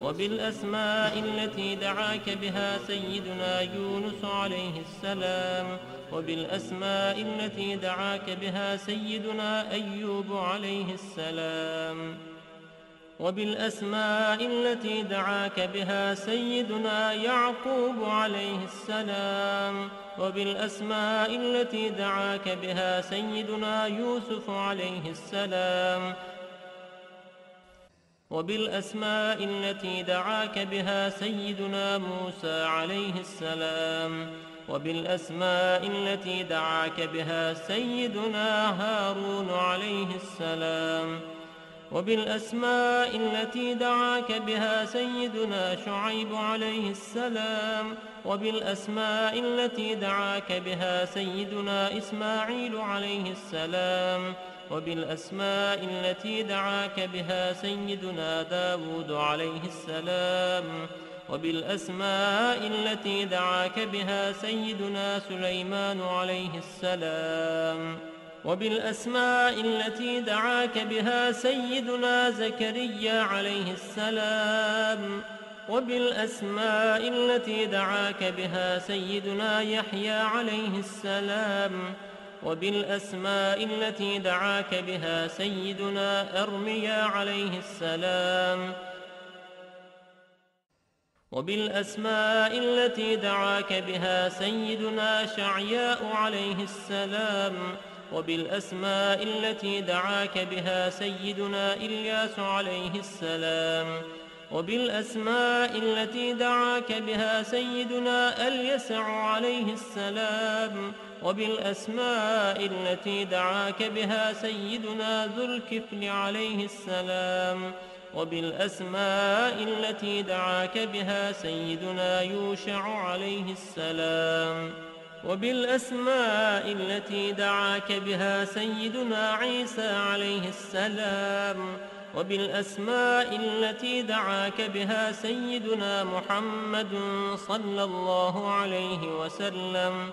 وبالأسماء التي دعاك بها سيدنا يونس عليه السلام، وبالأسماء التي دعاك بها سيدنا أيوب عليه السلام، وبالأسماء التي دعاك بها سيدنا يعقوب عليه السلام، وبالأسماء التي دعاك بها سيدنا يوسف عليه السلام، وبالأسماء التي دعاك بها سيدنا موسى عليه السلام، وبالأسماء التي دعاك بها سيدنا هارون عليه السلام، وبالأسماء التي دعاك بها سيدنا شعيب عليه السلام، وبالأسماء التي دعاك بها سيدنا إسماعيل عليه السلام، وبالأسماء التي دعاك بها سيدنا داود عليه السلام، وبالأسماء التي دعاك بها سيدنا سليمان عليه السلام، وبالأسماء التي دعاك بها سيدنا زكريا عليه السلام، وبالأسماء التي دعاك بها سيدنا يحيى عليه السلام، وبالأسماء التي دعاك بها سيدنا أرميا عليه السلام، وبالأسماء التي دعاك بها سيدنا شعياء عليه السلام، وبالأسماء التي دعاك بها سيدنا إلياس عليه السلام، وبالأسماء التي دعاك بها سيدنا اليسع عليه السلام، وبالأسماء التي دعاك بها سيدنا ذو الكفل عليه السلام، وبالأسماء التي دعاك بها سيدنا يوشع عليه السلام، وبالأسماء التي دعاك بها سيدنا عيسى عليه السلام، وبالأسماء التي دعاك بها سيدنا محمد صلى الله عليه وسلم،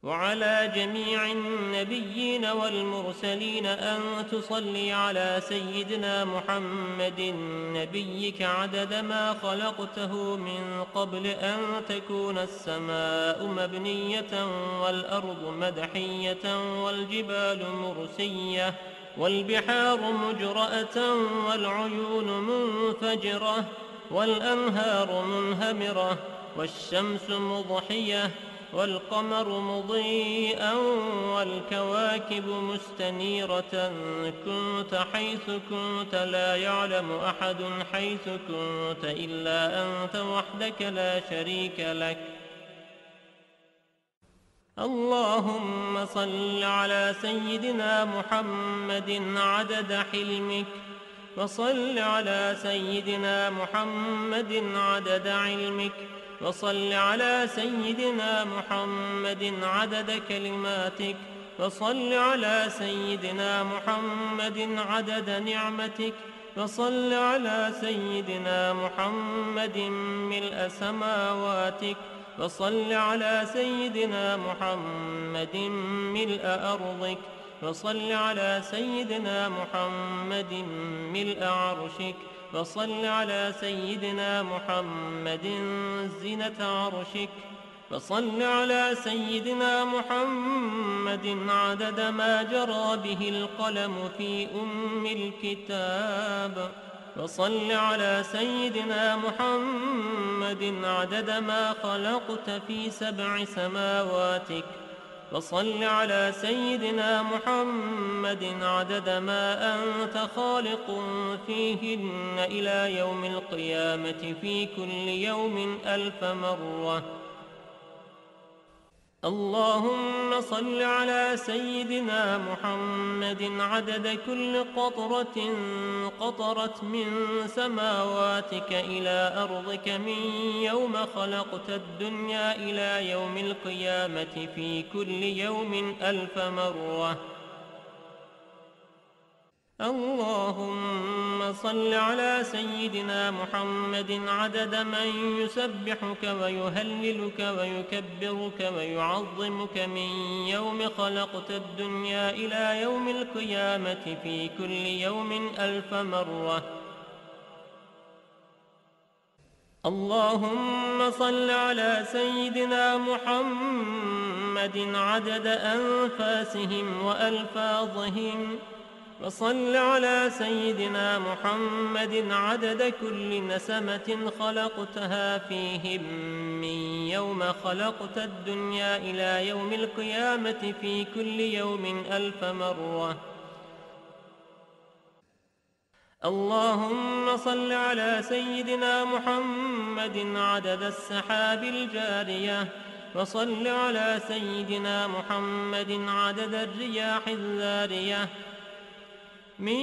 وعلى جميع النبيين والمرسلين أن تصلي على سيدنا محمد نبيك عدد ما خلقته من قبل أن تكون السماء مبنية والأرض مدحية والجبال مرسية والبحار مجرأة والعيون منفجرة والأنهار منهمرة والشمس مضحية والقمر مضيئا والكواكب مستنيرة، كنت حيث كنت لا يعلم أحد حيث كنت إلا أنت وحدك لا شريك لك. اللهم صل على سيدنا محمد عدد حلمك، وصل على سيدنا محمد عدد علمك، وصل على سيدنا محمد عدد كلماتك، وصل على سيدنا محمد عدد نعمتك، وصل على سيدنا محمد ملء سماواتك، وصل على سيدنا محمد ملء أرضك، وصل على سيدنا محمد ملء عرشك، وصل على سيدنا محمد زينة عرشك، وصل على سيدنا محمد عدد ما جرى به القلم في الكتاب، وصل على سيدنا محمد عدد ما خلقت في 7 سماواتك، وصل على سيدنا محمد عدد ما أنت خالق فيهن إلى يوم القيامة في كل يوم 1000 مرة. اللهم صل على سيدنا محمد عدد كل قطرة قطرت من سماواتك إلى أرضك من يوم خلقت الدنيا إلى يوم القيامة في كل يوم 1000 مرة. اللهم صل على سيدنا محمد عدد من يسبحك ويهللك ويكبرك ويعظمك من يوم خلقت الدنيا إلى يوم القيامة في كل يوم 1000 مرة. اللهم صل على سيدنا محمد عدد أنفاسهم وألفاظهم، وصل على سيدنا محمد عدد كل نسمة خلقتها فيهم من يوم خلقت الدنيا إلى يوم القيامة في كل يوم 1000 مرة. اللهم صل على سيدنا محمد عدد السحاب الجارية، وصل على سيدنا محمد عدد الرياح الذارية من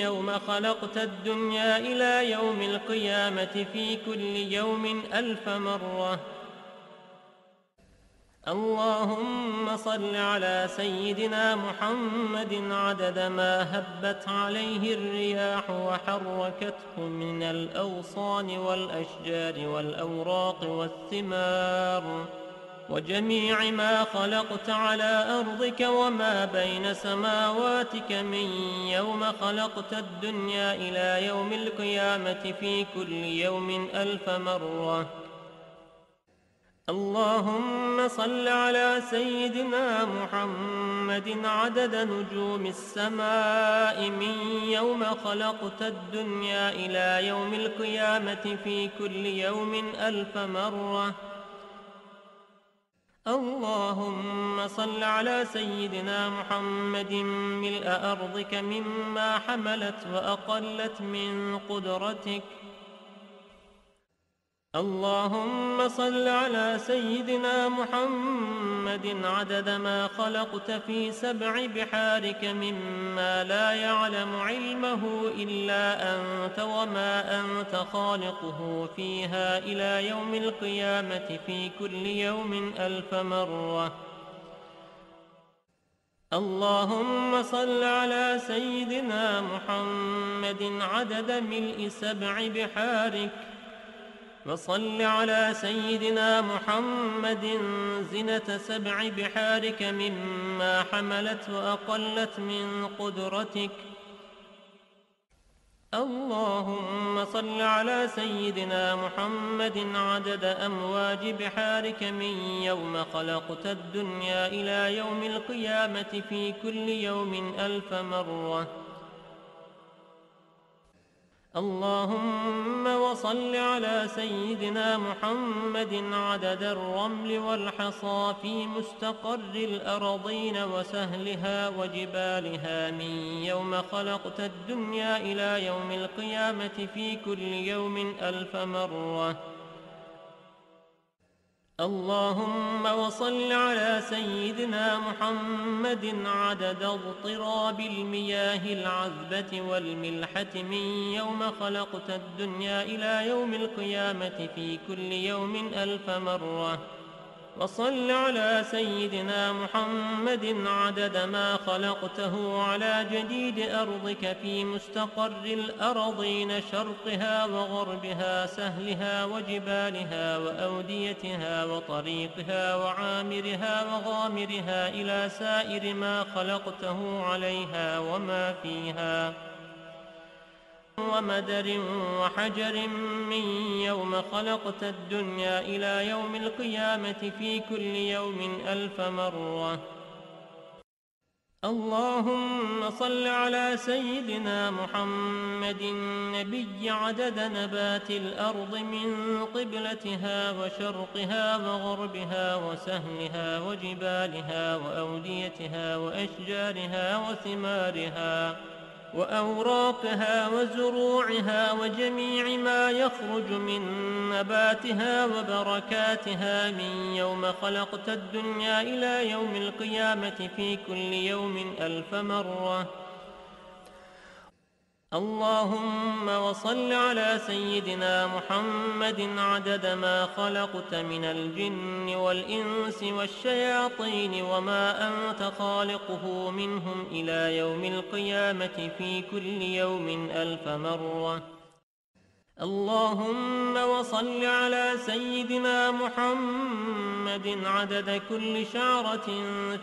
يوم خلقت الدنيا إلى يوم القيامة في كل يوم 1000 مرة. اللهم صل على سيدنا محمد عدد ما هبت عليه الرياح وحركته من الأغصان والأشجار والأوراق والثمار، وجميع ما خلقت على أرضك وما بين سماواتك من يوم خلقت الدنيا إلى يوم القيامة في كل يوم 1000 مرة. اللهم صل على سيدنا محمد عدد نجوم السماء من يوم خلقت الدنيا إلى يوم القيامة في كل يوم 1000 مرة. اللهم صل على سيدنا محمد ملء أرضك مما حملت وأقلت من قدرتك. اللهم صل على سيدنا محمد عدد ما خلقت في 7 بحارك مما لا يعلم علمه إلا أنت وما أنت خالقه فيها إلى يوم القيامة في كل يوم 1000 مرة. اللهم صل على سيدنا محمد عدد ملء 7 بحارك، وصل على سيدنا محمد زنة 7 بحارك مما حملت وأقلت من قدرتك. اللهم صل على سيدنا محمد عدد أمواج بحارك من يوم خلقت الدنيا إلى يوم القيامة في كل يوم 1000 مرة. اللهم وصل على سيدنا محمد عدد الرمل والحصى في مستقر الأرضين وسهلها وجبالها من يوم خلقت الدنيا إلى يوم القيامة في كل يوم 1000 مرة. اللهم وصل على سيدنا محمد عدد اضطراب المياه العذبة والملحة من يوم خلقت الدنيا إلى يوم القيامة في كل يوم 1000 مرة. وصل على سيدنا محمد عدد ما خلقته على جديد أرضك في مستقر الأرضين شرقها وغربها سهلها وجبالها وأوديتها وطريقها وعامرها وغامرها إلى سائر ما خلقته عليها وما فيها، ومدر وحجر من يوم خلقت الدنيا إلى يوم القيامة في كل يوم 1000 مرة. اللهم صل على سيدنا محمد النبي عدد نبات الأرض من قبلتها وشرقها وغربها وسهلها وجبالها وأوديتها وأشجارها وثمارها وأوراقها وزروعها وجميع ما يخرج من نباتها وبركاتها من يوم خلقت الدنيا إلى يوم القيامة في كل يوم 1000 مرة. اللهم وصل على سيدنا محمد عدد ما خلقت من الجن والإنس والشياطين وما أنت خالقه منهم إلى يوم القيامة في كل يوم 1000 مرة. اللهم وصل على سيدنا محمد عدد كل شعرة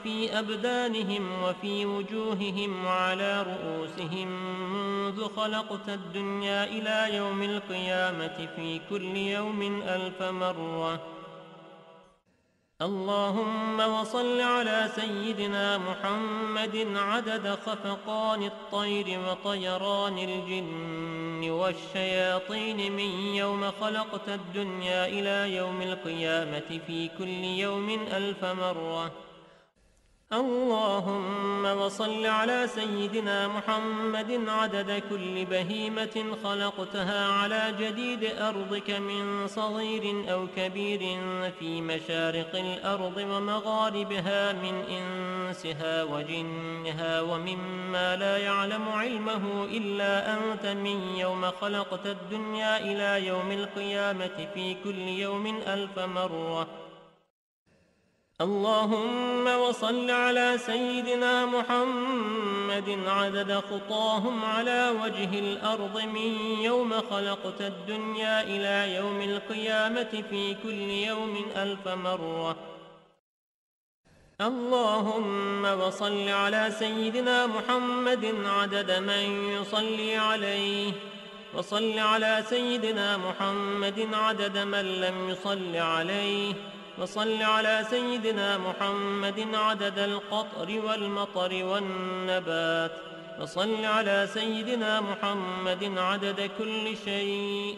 في أبدانهم وفي وجوههم وعلى رؤوسهم منذ خلقت الدنيا إلى يوم القيامة في كل يوم 1000 مرة. اللهم وصل على سيدنا محمد عدد خفقان الطير وطيران الجن والشياطين من يوم خلقت الدنيا إلى يوم القيامة في كل يوم 1000 مرة. اللهم وصل على سيدنا محمد عدد كل بهيمة خلقتها على جديد أرضك من صغير أو كبير في مشارق الأرض ومغاربها من إنسها وجنها ومما لا يعلم علمه إلا أنت من يوم خلقت الدنيا إلى يوم القيامة في كل يوم 1000 مرة. اللهم وصل على سيدنا محمد عدد خطاهم على وجه الأرض من يوم خلقت الدنيا إلى يوم القيامة في كل يوم 1000 مرة. اللهم وصل على سيدنا محمد عدد من يصلي عليه، وصل على سيدنا محمد عدد من لم يصل عليه، وصل على سيدنا محمد عدد القطر والمطر والنبات، وصل على سيدنا محمد عدد كل شيء.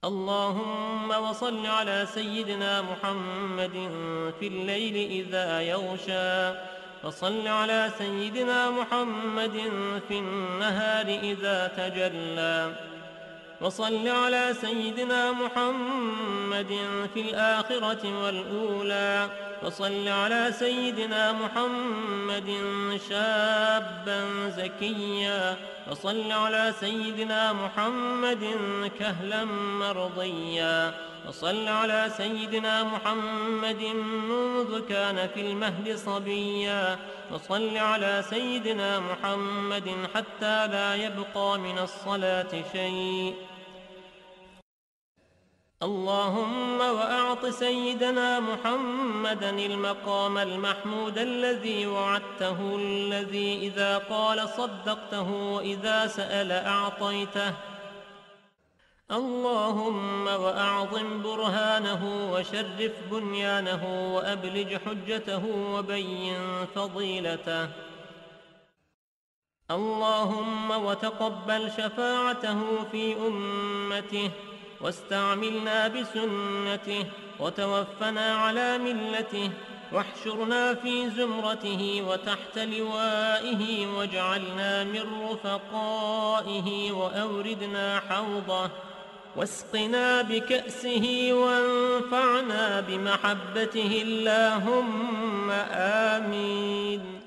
اللهم وصل على سيدنا محمد في الليل إذا يغشى، وصل على سيدنا محمد في النهار إذا تجلى، وصل على سيدنا محمد في الآخرة والأولى، وصل على سيدنا محمد شابا زكيا، وصل على سيدنا محمد كهلا مرضيا، وصل على سيدنا محمد منذ كان في المهد صبيا، وصل على سيدنا محمد حتى لا يبقى من الصلاة شيء. اللهم وأعط سيدنا محمدا المقام المحمود الذي وعدته، الذي إذا قال صدقته وإذا سأل أعطيته. اللهم وأعظم برهانه وشرف بنيانه وأبلج حجته وبين فضيلته. اللهم وتقبل شفاعته في أمته، واستعملنا بسنته، وتوفنا على ملته، واحشرنا في زمرته وتحت لوائه، واجعلنا من رفقائه، وأوردنا حوضه، واسقنا بكأسه، وانفعنا بمحبته، اللهم آمين.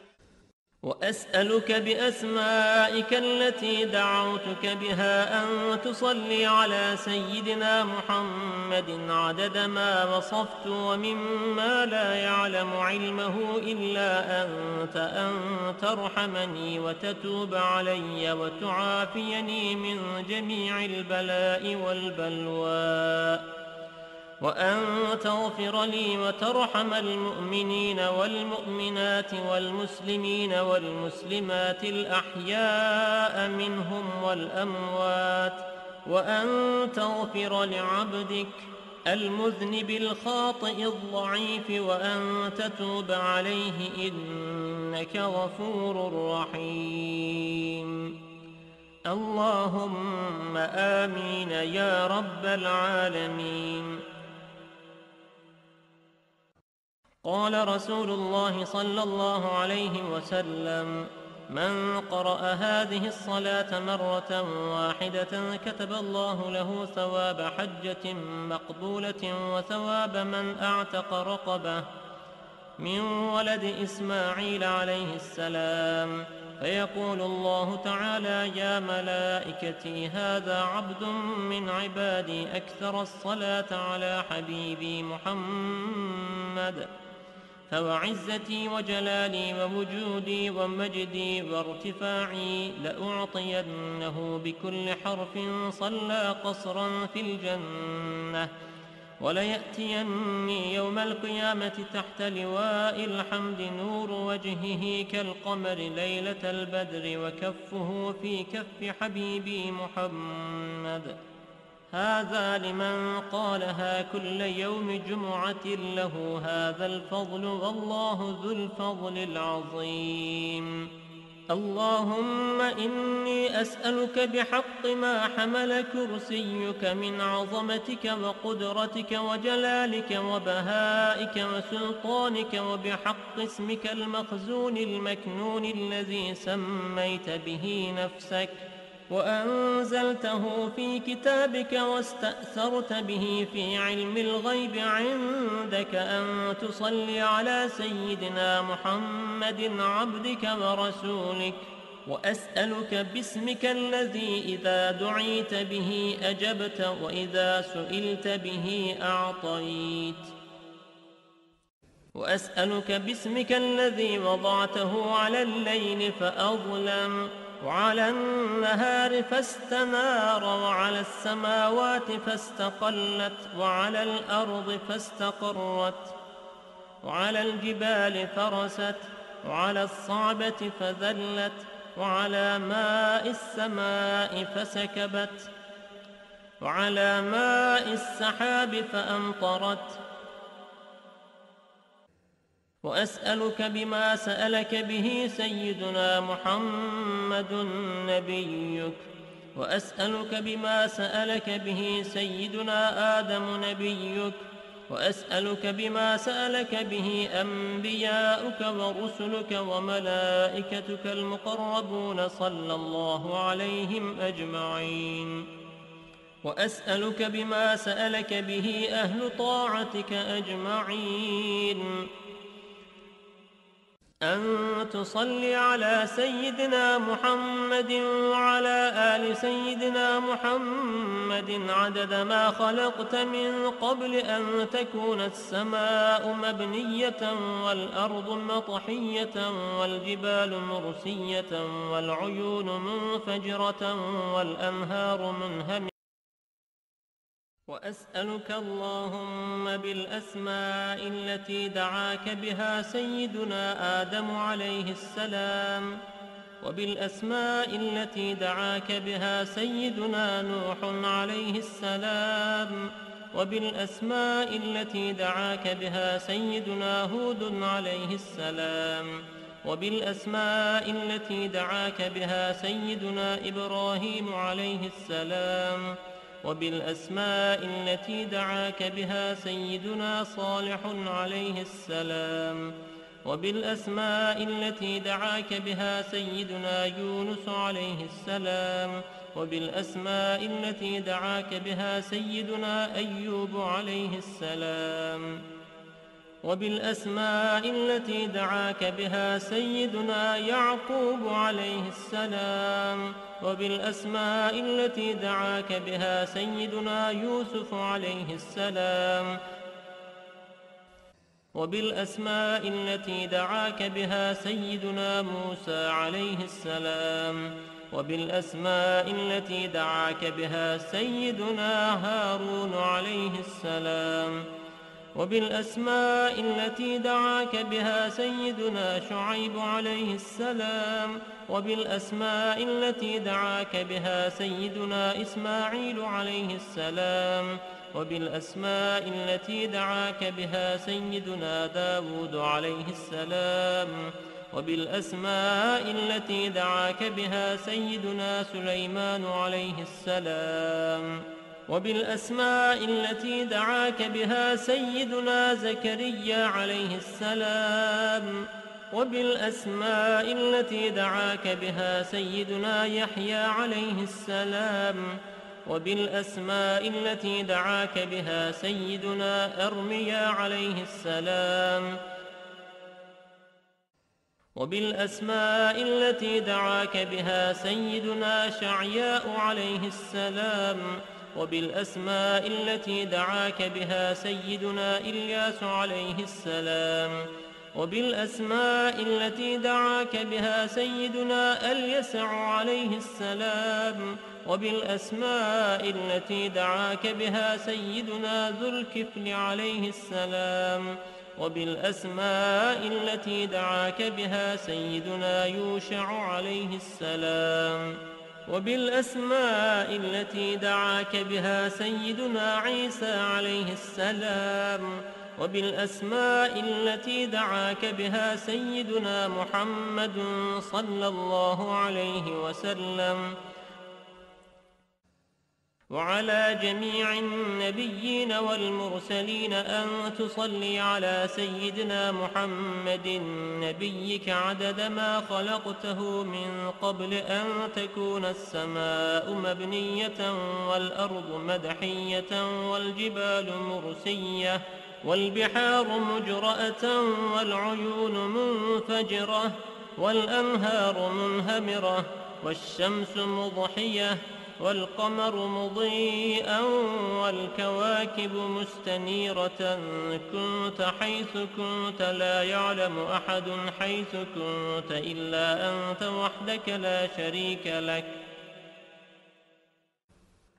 وأسألك بأسمائك التي دعوتك بها أن تصلي على سيدنا محمد عدد ما وصفت ومما لا يعلم علمه إلا أنت، أن ترحمني وتتوب علي وتعافيني من جميع البلاء والبلوى، وأن تغفر لي وترحم المؤمنين والمؤمنات والمسلمين والمسلمات الأحياء منهم والأموات، وأن تغفر لعبدك المذنب الخاطئ الضعيف، وأن تتوب عليه إنك غفور رحيم. اللهم آمين يا رب العالمين. قال رسول الله صلى الله عليه وسلم: من قرأ هذه الصلاة مرة واحدة كتب الله له ثواب حجة مقبولة وثواب من أعتق رقبة من ولد إسماعيل عليه السلام. فيقول الله تعالى: يا ملائكتي هذا عبد من عبادي أكثر الصلاة على حبيبي محمد. فوعزتي وجلالي ووجودي ومجدي وارتفاعي لأعطينه بكل حرف صلى قصرا في الجنة، وليأتيني يوم القيامة تحت لواء الحمد نور وجهه كالقمر ليلة البدر وكفه في كف حبيبي محمد. هذا لمن قالها كل يوم جمعة له هذا الفضل، والله ذو الفضل العظيم. اللهم إني أسألك بحق ما حمل كرسيك من عظمتك وقدرتك وجلالك وبهائك وسلطانك، وبحق اسمك المخزون المكنون الذي سميت به نفسك وأنزلته في كتابك واستأثرت به في علم الغيب عندك، أن تصلي على سيدنا محمد عبدك ورسولك. وأسألك باسمك الذي إذا دعيت به أجبت وإذا سئلت به أعطيت. وأسألك باسمك الذي وضعته على الليل فأظلم، وعلى النهار فاستنار، وعلى السماوات فاستقلت، وعلى الأرض فاستقرت، وعلى الجبال فرست، وعلى الصعبة فذلت، وعلى ماء السماء فسكبت، وعلى ماء السحاب فأمطرت. وأسألك بما سألك به سيدنا محمد نبيك، وأسألك بما سألك به سيدنا آدم نبيك، وأسألك بما سألك به أنبياؤك ورسلك وملائكتك المقربون صلى الله عليهم أجمعين. وأسألك بما سألك به أهل طاعتك أجمعين، أن تصلي على سيدنا محمد وعلى آل سيدنا محمد عدد ما خلقت من قبل أن تكون السماء مبنية والأرض مطحية والجبال مرسية والعيون منفجرة والأنهار منهمرة. وأسألك اللهم بالأسماء التي دعاك بها سيدنا آدم عليه السلام، وبالأسماء التي دعاك بها سيدنا نوح عليه السلام، وبالأسماء التي دعاك بها سيدنا هود عليه السلام، وبالأسماء التي دعاك بها سيدنا إبراهيم عليه السلام، وبالأسماء التي دعاك بها سيدنا صالح عليه السلام، وبالأسماء التي دعاك بها سيدنا يونس عليه السلام، وبالأسماء التي دعاك بها سيدنا أيوب عليه السلام، وبالأسماء التي دعاك بها سيدنا يعقوب عليه السلام، وبالأسماء التي دعاك بها سيدنا يوسف عليه السلام، وبالأسماء التي دعاك بها سيدنا موسى عليه السلام، وبالأسماء التي دعاك بها سيدنا هارون عليه السلام، وبالأسماء التي دعاك بها سيدنا شعيب عليه السلام، وبالأسماء التي دعاك بها سيدنا إسماعيل عليه السلام، وبالأسماء التي دعاك بها سيدنا داود عليه السلام، وبالأسماء التي دعاك بها سيدنا سليمان عليه السلام، وبالأسماء التي دعاك بها سيدنا زكريا عليه السلام، وبالأسماء التي دعاك بها سيدنا يحيى عليه السلام، وبالأسماء التي دعاك بها سيدنا أرميا عليه السلام، وبالأسماء التي دعاك بها سيدنا شعياء عليه السلام، وبالأسماء التي دعاك بها سيدنا إلياس عليه السلام، وبالأسماء التي دعاك بها سيدنا اليسع عليه السلام، وبالأسماء التي دعاك بها سيدنا ذو الكفل عليه السلام، وبالأسماء التي دعاك بها سيدنا يوشع عليه السلام، وبالأسماء التي دعاك بها سيدنا عيسى عليه السلام، وبالأسماء التي دعاك بها سيدنا محمد صلى الله عليه وسلم، وعلى جميع النبيين والمرسلين أن تصلي على سيدنا محمد نبيك عدد ما خلقته من قبل أن تكون السماء مبنية والأرض مدحية والجبال مرسية والبحار مجرأة والعيون منفجرة والأنهار منهمرة والشمس مضحية والقمر مضيئا والكواكب مستنيرة. كنت حيث كنت لا يعلم أحد حيث كنت إلا أنت وحدك لا شريك لك.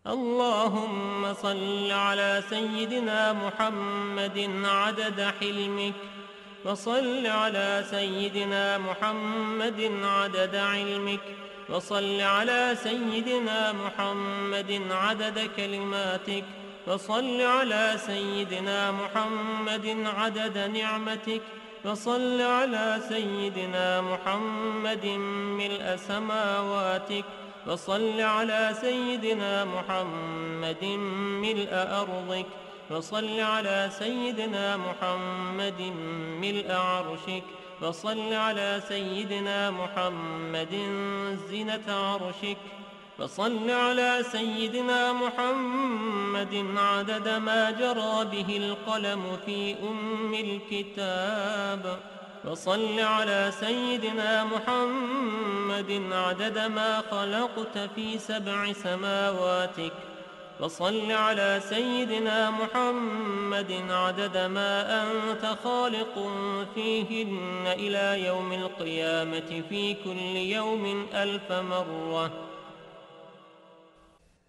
اللهم صل على سيدنا محمد عدد حلمك، وصل على سيدنا محمد عدد علمك، وصل على سيدنا محمد عدد كلماتك، وصل على سيدنا محمد عدد نعمتك، وصل على سيدنا محمد ملء سماواتك، وصل على سيدنا محمد ملء أرضك، وصل على سيدنا محمد ملء عرشك، وصل على سيدنا محمد زينة عرشك، وصل على سيدنا محمد عدد ما جرى به القلم في الكتاب، وصل على سيدنا محمد عدد ما خلقت في 7 سماواتك، وصل على سيدنا محمد عدد ما أنت خالق فيهن إلى يوم القيامة في كل يوم 1000 مرة.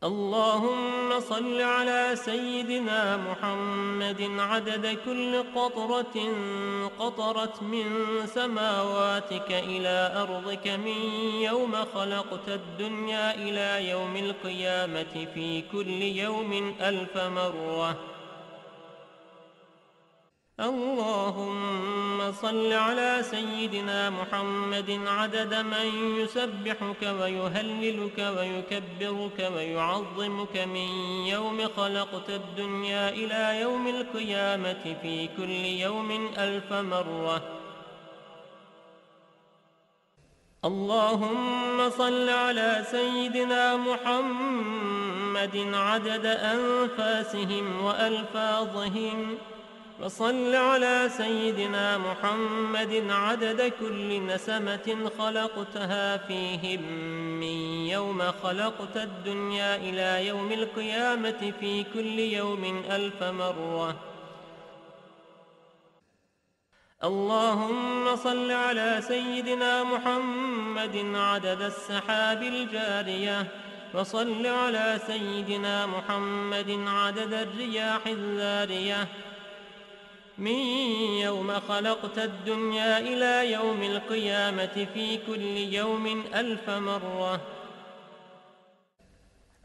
اللهم صل على سيدنا محمد عدد كل قطرة قطرت من سماواتك إلى أرضك من يوم خلقت الدنيا إلى يوم القيامة في كل يوم 1000 مرة. اللهم صل على سيدنا محمد عدد من يسبحك ويهللك ويكبرك ويعظمك من يوم خلقت الدنيا إلى يوم القيامة في كل يوم 1000 مرة. اللهم صل على سيدنا محمد عدد أنفاسهم وألفاظهم، وصل على سيدنا محمد عدد كل نسمة خلقتها فيهم من يوم خلقت الدنيا إلى يوم القيامة في كل يوم 1000 مرة. اللهم صل على سيدنا محمد عدد السحاب الجارية، وصل على سيدنا محمد عدد الرياح الذارية من يوم خلقت الدنيا إلى يوم القيامة في كل يوم 1000 مرة.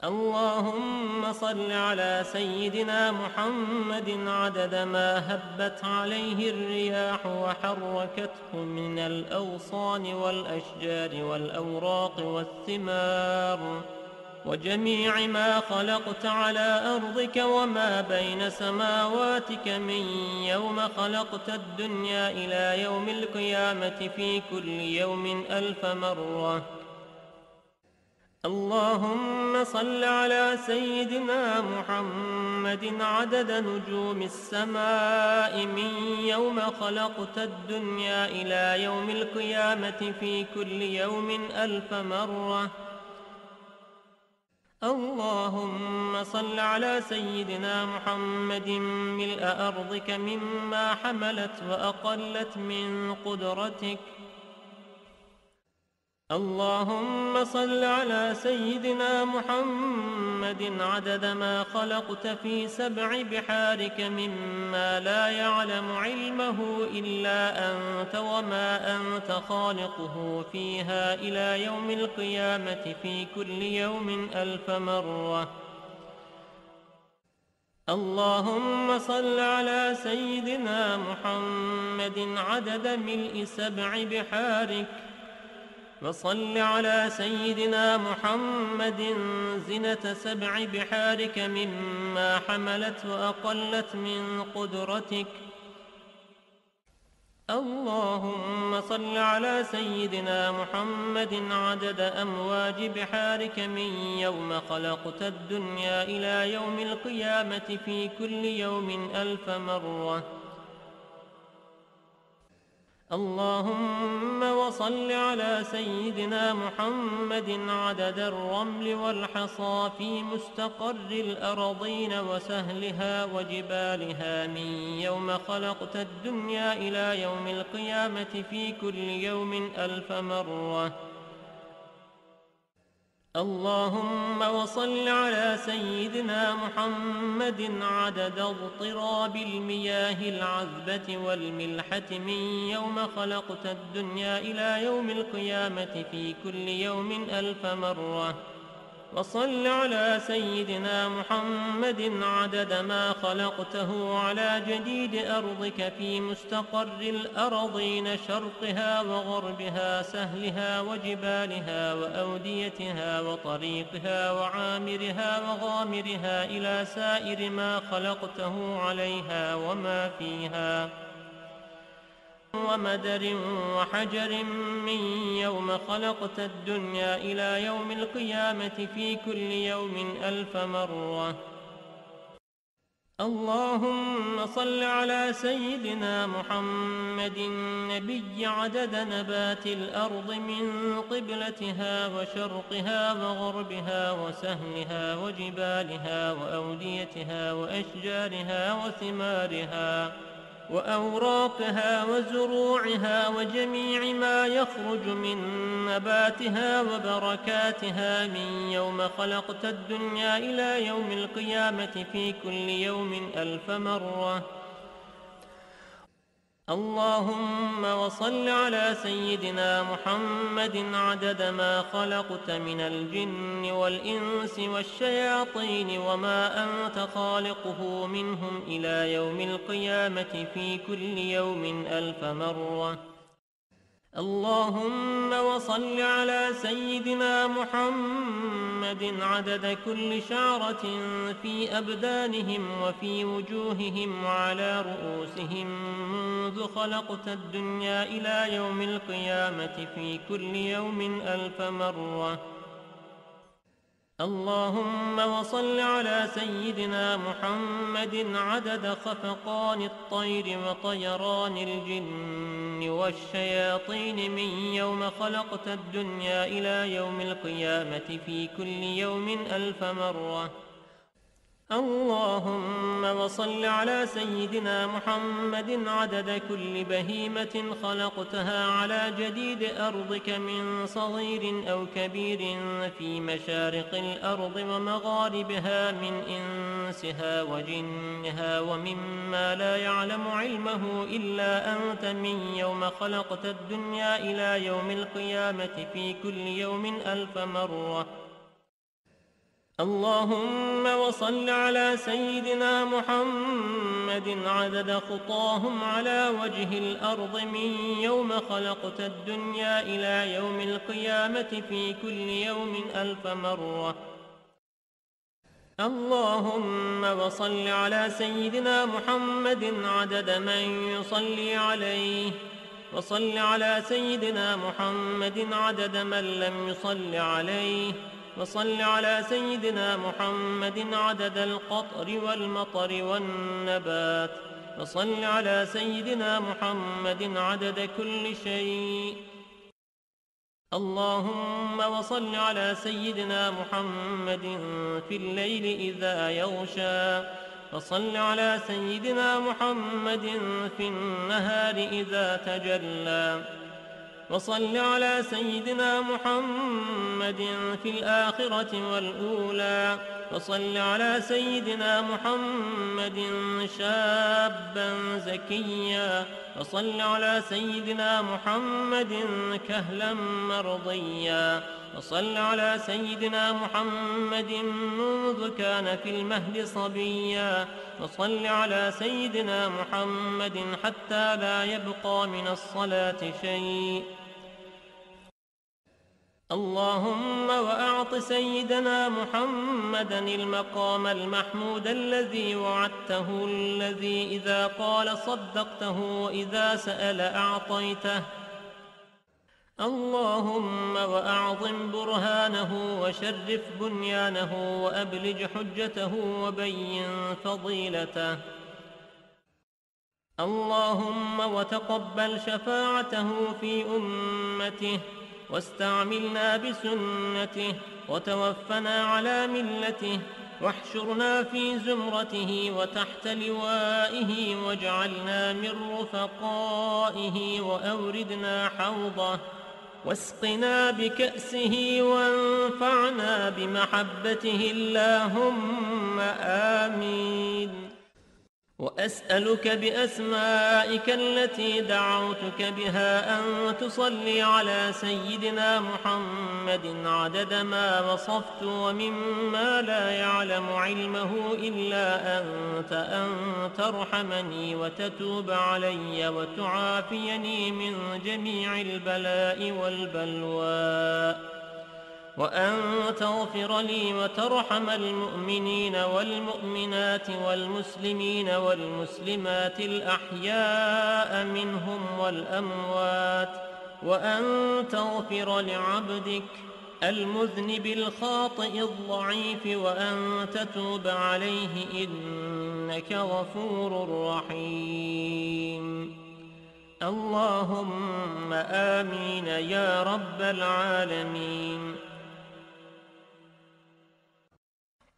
اللهم صل على سيدنا محمد عدد ما هبت عليه الرياح وحركته من الأغصان والأشجار والأوراق والثمار وجميع ما خلقت على أرضك وما بين سماواتك من يوم خلقت الدنيا إلى يوم القيامة في كل يوم 1000 مرة. اللهم صل على سيدنا محمد عدد نجوم السماء من يوم خلقت الدنيا إلى يوم القيامة في كل يوم 1000 مرة. اللهم صل على سيدنا محمد ملء أرضك مما حملت وأقلت من قدرتك. اللهم صل على سيدنا محمد عدد ما خلقت في 7 بحارك مما لا يعلم علمه إلا أنت وما أنت خالقه فيها إلى يوم القيامة في كل يوم 1000 مرة. اللهم صل على سيدنا محمد عدد ملء 7 بحارك، وصل على سيدنا محمد زنة 7 بحارك مما حملت وأقلت من قدرتك. اللهم صل على سيدنا محمد عدد أمواج بحارك من يوم خلقت الدنيا إلى يوم القيامة في كل يوم 1000 مرة. اللهم وصل على سيدنا محمد عدد الرمل والحصى في مستقر الأرضين وسهلها وجبالها من يوم خلقت الدنيا إلى يوم القيامة في كل يوم 1000 مرة. اللهم وصل على سيدنا محمد عدد اضطراب المياه العذبة والملحة من يوم خلقت الدنيا إلى يوم القيامة في كل يوم 1000 مرة. وصل على سيدنا محمد عدد ما خلقته على جديد أرضك في مستقر الأرضين شرقها وغربها سهلها وجبالها وأوديتها وطريقها وعامرها وغامرها إلى سائر ما خلقته عليها وما فيها، ومدر وحجر من يوم خلقت الدنيا إلى يوم القيامة في كل يوم 1000 مرة. اللهم صل على سيدنا محمد النبي عدد نبات الأرض من قبلتها وشرقها وغربها وسهلها وجبالها وأوديتها وأشجارها وثمارها وأوراقها وزروعها وجميع ما يخرج من نباتها وبركاتها من يوم خلقت الدنيا إلى يوم القيامة في كل يوم 1000 مرة. اللهم وصل على سيدنا محمد عدد ما خلقت من الجن والإنس والشياطين وما أنت خالقه منهم إلى يوم القيامة في كل يوم 1000 مرة. اللهم وصل على سيدنا محمد عدد كل شعرة في أبدانهم وفي وجوههم وعلى رؤوسهم منذ خلقت الدنيا إلى يوم القيامة في كل يوم 1000 مرة. اللهم وصل على سيدنا محمد عدد خفقان الطير وطيران الجن والشياطين من يوم خلقت الدنيا إلى يوم القيامة في كل يوم 1000 مرة. اللهم وصل على سيدنا محمد عدد كل بهيمة خلقتها على جديد أرضك من صغير أو كبير في مشارق الأرض ومغاربها من إنسها وجنها ومما لا يعلم علمه إلا أنت من يوم خلقت الدنيا إلى يوم القيامة في كل يوم 1000 مرة. اللهم وصل على سيدنا محمد عدد خطاهم على وجه الأرض من يوم خلقت الدنيا إلى يوم القيامة في كل يوم 1000 مرة. اللهم وصل على سيدنا محمد عدد من يصلي عليه، وصل على سيدنا محمد عدد من لم يصل عليه، وصل على سيدنا محمد عدد القطر والمطر والنبات، وصل على سيدنا محمد عدد كل شيء. اللهم وصل على سيدنا محمد في الليل إذا يغشى، وصل على سيدنا محمد في النهار إذا تجلى، وصل على سيدنا محمد في الآخرة والأولى، وصل على سيدنا محمد شابا زكيا، وصل على سيدنا محمد كهلا مرضيا، وصل على سيدنا محمد منذ كان في المهد صبيا، وصل على سيدنا محمد حتى لا يبقى من الصلاة شيء. اللهم وأعط سيدنا محمدا المقام المحمود الذي وعدته، الذي إذا قال صدقته وإذا سأل أعطيته. اللهم وأعظم برهانه وشرف بنيانه وأبلج حجته وبين فضيلته. اللهم وتقبل شفاعته في أمته، واستعملنا بسنته، وتوفنا على ملته، واحشرنا في زمرته وتحت لوائه، واجعلنا من رفقائه، وأوردنا حوضه، واسقنا بكأسه، وانفعنا بمحبته، اللهم آمين. وأسألك بأسمائك التي دعوتك بها أن تصلي على سيدنا محمد عدد ما وصفت ومما لا يعلم علمه إلا أنت، أن ترحمني وتتوب علي وتعافيني من جميع البلاء والبلوى، وأن تغفر لي وترحم المؤمنين والمؤمنات والمسلمين والمسلمات الأحياء منهم والأموات، وأن تغفر لعبدك المذنب الخاطئ الضعيف، وأن تتوب عليه إنك غفور رحيم. اللهم آمين يا رب العالمين.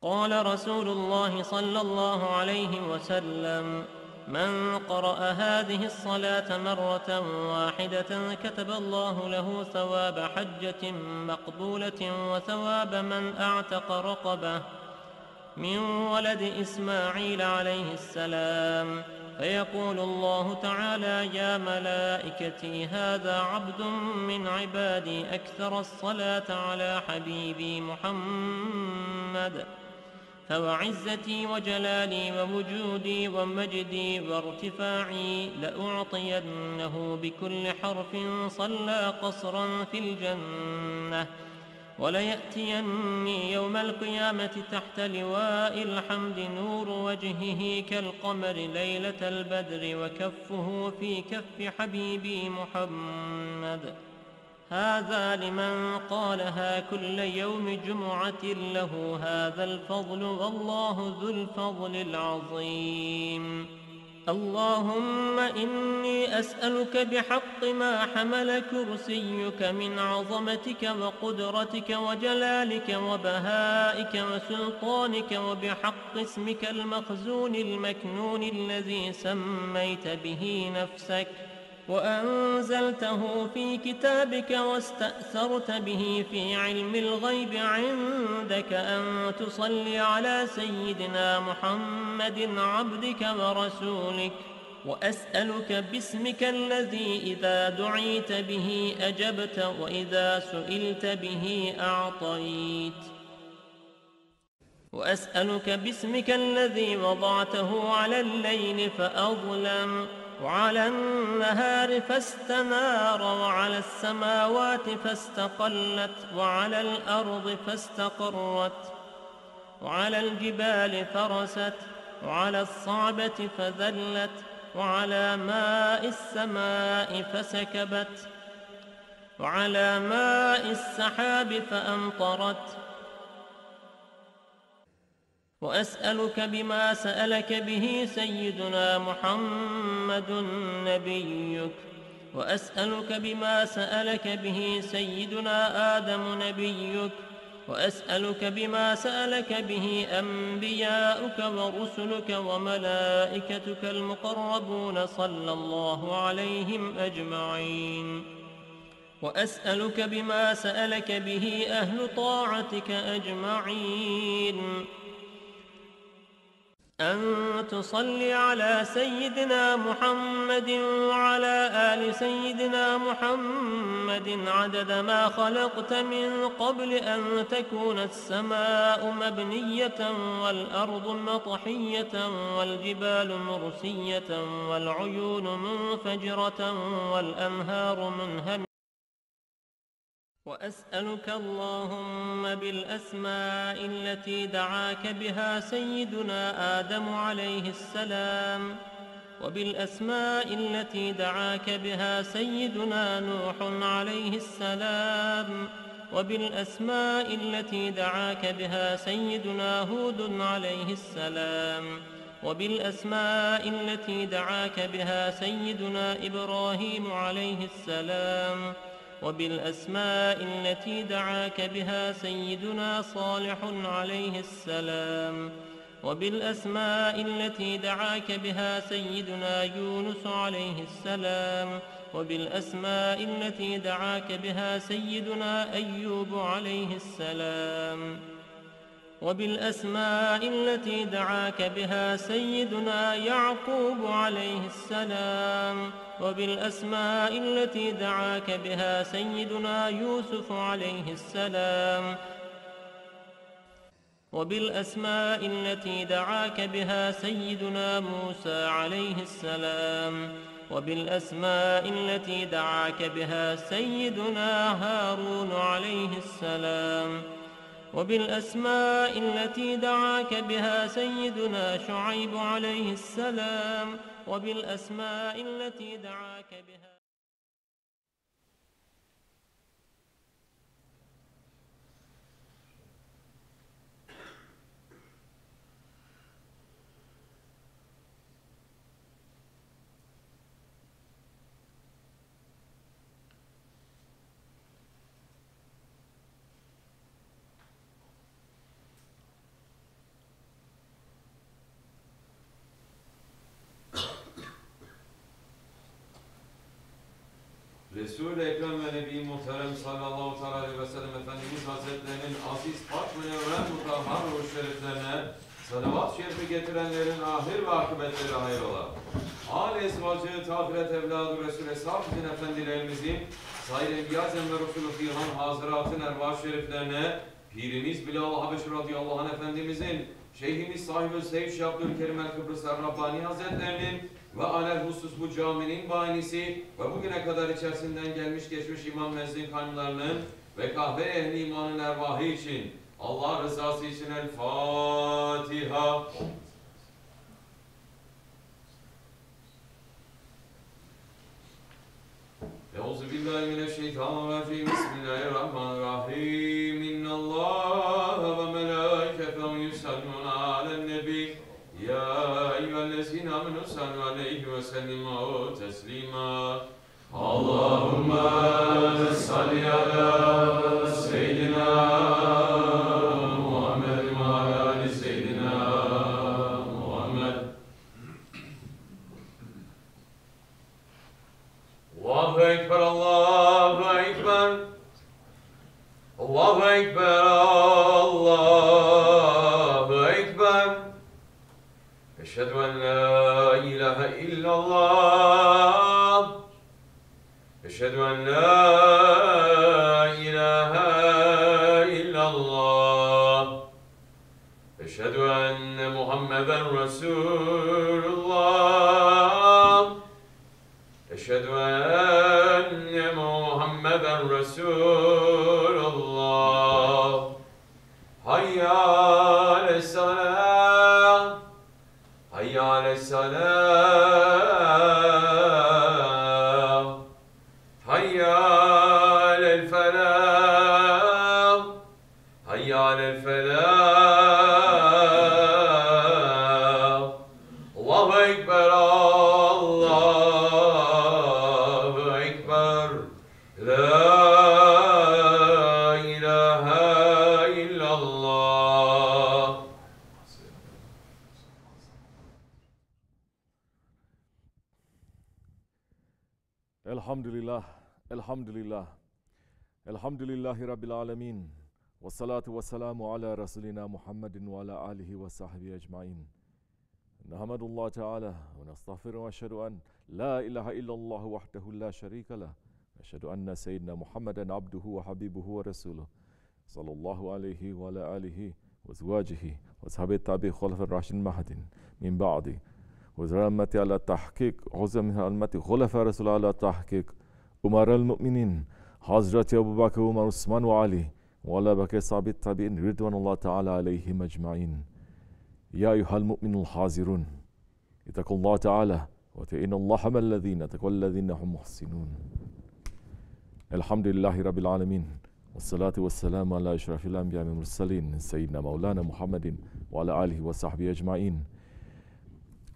قال رسول الله صلى الله عليه وسلم: من قرأ هذه الصلاة مرة واحدة كتب الله له ثواب حجة مقبولة وثواب من أعتق رقبة من ولد إسماعيل عليه السلام. فيقول الله تعالى: يا ملائكتي هذا عبد من عبادي أكثر الصلاة على حبيبي محمد، فوعزتي وجلالي ووجودي ومجدي وارتفاعي لأعطينه بكل حرف صلى قصرا في الجنة، وليأتيني يوم القيامة تحت لواء الحمد نور وجهه كالقمر ليلة البدر، وكفه في كف حبيبي محمد. هذا لمن قالها كل يوم جمعة له هذا الفضل، والله ذو الفضل العظيم. اللهم إني أسألك بحق ما حمل كرسيك من عظمتك وقدرتك وجلالك وبهائك وسلطانك، وبحق اسمك المخزون المكنون الذي سميت به نفسك وأنزلته في كتابك واستأثرت به في علم الغيب عندك، أن تصلي على سيدنا محمد عبدك ورسولك. وأسألك باسمك الذي إذا دعيت به أجبت، وإذا سئلت به أعطيت. وأسألك باسمك الذي وضعته على الليل فأظلم، وعلى النهار فاستنار، وعلى السماوات فاستقلت، وعلى الأرض فاستقرت، وعلى الجبال فرست، وعلى الصعبة فذلت، وعلى ماء السماء فسكبت، وعلى ماء السحاب فأمطرت. وأسألك بما سألك به سيدنا محمد نبيك، وأسألك بما سألك به سيدنا آدم نبيك، وأسألك بما سألك به أنبياؤك ورسلك وملائكتك المقربون صلى الله عليهم أجمعين، وأسألك بما سألك به أهل طاعتك أجمعين أن تصلي على سيدنا محمد وعلى آل سيدنا محمد عدد ما خلقت من قبل أن تكون السماء مبنية والأرض مطحية والجبال مرسية والعيون منفجرة والأنهار منهمرة. وأسألك اللهم بالأسماء التي دعاك بها سيدنا آدم عليه السلام، وبالأسماء التي دعاك بها سيدنا نوح عليه السلام، وبالأسماء التي دعاك بها سيدنا هود عليه السلام، وبالأسماء التي دعاك بها سيدنا إبراهيم عليه السلام، وبالأسماء التي دعاك بها سيدنا صالح عليه السلام، وبالأسماء التي دعاك بها سيدنا يونس عليه السلام، وبالأسماء التي دعاك بها سيدنا أيوب عليه السلام، وبالأسماء التي دعاك بها سيدنا يعقوب عليه السلام، وبالأسماء التي دعاك بها سيدنا يوسف عليه السلام، وبالأسماء التي دعاك بها سيدنا موسى عليه السلام، وبالأسماء التي دعاك بها سيدنا هارون عليه السلام، وبالأسماء التي دعاك بها سيدنا شعيب عليه السلام، وبالأسماء التي دعاك بها Resul-i Ekrem ve Nebi Muhterem sallallahu aleyhi ve sellem Efendimiz Hazretlerinin aziz, pak, münevver, mutahhar ruh şeriflerine salavat şerifi getirenlerin ahir ve akıbetleri hayrola. Âl-i esvacı, tahiret evladı Resul-i Sâfidin efendilerimizin, sair enbiya ve Resulü fihan hazıratın ervah şeriflerine, Pirimiz Bilal Habeşi radıyallahu anh Efendimizin, Şeyhimiz sahibi Seyyid Şeyh Abdülkerim el-Kıbrıs er-Rabbani Hazretlerinin ve alel husus bu caminin bahanesi ve bugüne kadar içerisinden gelmiş geçmiş imam mezzin kanunlarının ve kahve ehli imanın ervahı için Allah rızası için El Fatiha. Euzubillahimineşşeytanirracim. Bismillahirrahmanirrahim. İnnallâhe ve melâiketehu yusallûne alen-nebi. Ya eyyühellezîne âmenû sallu aleyhi ve sellimû teslîmâ. Allahümme salli ala seyyidina Muhammed ve ala ali seyyidina Muhammed. Allahu Ekber, Allahu Ekber. Allahu Ekber, Allahu Ekber. Eşhedü en la ilahe illallah. Eşhedü en la ilahe illallah. Eşhedü enne Muhammeden Resulullah. Eşhedü enne Muhammeden Resulullah. Hayya ale's-salâh. Hayya ale's-salâh. Hayya alel-felâh. Hayya alel-felâh. Allahu Ekber, Allahu Alhamdulillah, Alhamdulillah, Alhamdulillahi Rabbil Alameen, wassalatu wassalamu ala Rasulina Muhammadin wa ala alihi wa sahbihi ajma'in. Nahmadullah ta'ala wa nastaghfiru wa ashhadu an la ilaha illallah wahdahu la sharika lah wa ashhadu anna Sayyidina Muhammadan abduhu wa habibuhu wa rasuluh sallallahu alayhi wa ala alihi wa azwajihi wa ashabi tabi'i khulafa ar-rashidin mahdin min ba'di وزرمة على تحقيق عزم علمة خلفاء رسول الله على تحقيق أمراء المؤمنين حضرة أبو بكر وعمر وعثمان وعلي وعلى بقية صحابة التابعين رضوان الله تعالى عليهم أجمعين. يا أيها المؤمنون الحاضرون اتقوا الله تعالى واتقوا الله مع الذين اتقوا الذين هم محسنون. الحمد لله رب العالمين والصلاة والسلام على أشرف الأنبياء والمرسلين سيدنا مولانا محمد وعلى آله وصحبه أجمعين.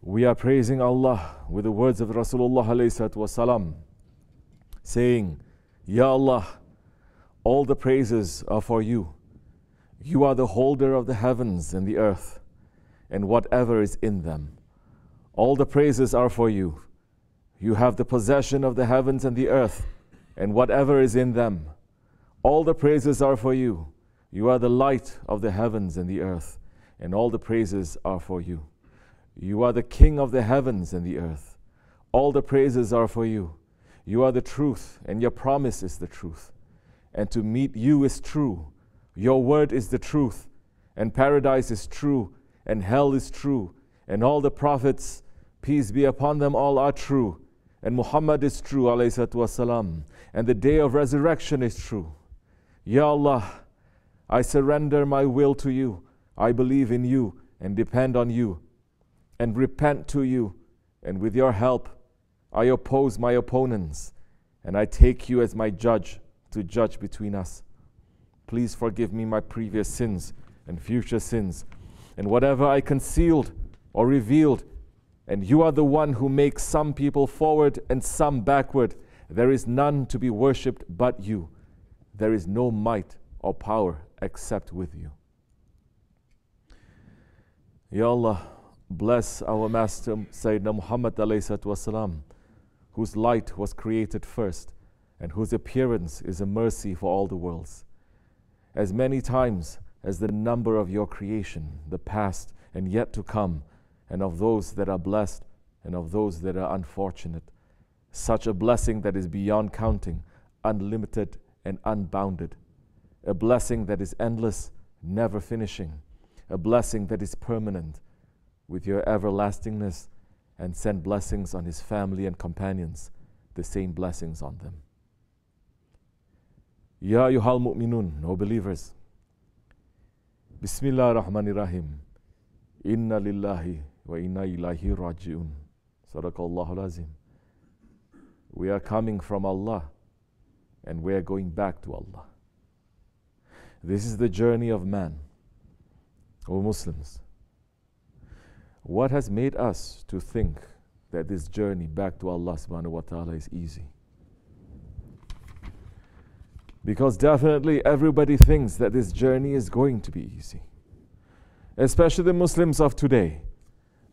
We are praising Allah with the words of Rasulullah alayhi wasalam, saying, Ya Allah, all the praises are for you. You are the holder of the heavens and the earth, and whatever is in them. All the praises are for you. You have the possession of the heavens and the earth, and whatever is in them. All the praises are for you. You are the light of the heavens and the earth, and all the praises are for you. You are the King of the heavens and the earth. All the praises are for you. You are the truth, and your promise is the truth. And to meet you is true. Your word is the truth, and paradise is true, and hell is true, and all the prophets, peace be upon them all, are true. And Muhammad is true, alayhi wasalam, and the day of resurrection is true. Ya Allah, I surrender my will to you. I believe in you and depend on you, and repent to you, and with your help I oppose my opponents, and I take you as my judge to judge between us. Please forgive me my previous sins and future sins, and whatever I concealed or revealed, and you are the one who makes some people forward and some backward. There is none to be worshipped but you. There is no might or power except with you. Ya Allah, bless our Master Sayyidina Muhammad alayhi wasalam, whose light was created first and whose appearance is a mercy for all the worlds. As many times as the number of your creation, the past and yet to come, and of those that are blessed and of those that are unfortunate, such a blessing that is beyond counting, unlimited and unbounded, a blessing that is endless, never finishing, a blessing that is permanent, with your everlastingness, and send blessings on his family and companions, the same blessings on them. Ya ayyuhal mu'minun, O believers. Bismillah ar-Rahman ar-Rahim. Inna lillahi wa inna ilayhi raji'un. Sadaqallahu al-Azim. We are coming from Allah, and we are going back to Allah. This is the journey of man, O Muslims. What has made us to think that this journey back to Allah subhanahu wa ta'ala is easy? Because definitely everybody thinks that this journey is going to be easy. Especially the Muslims of today,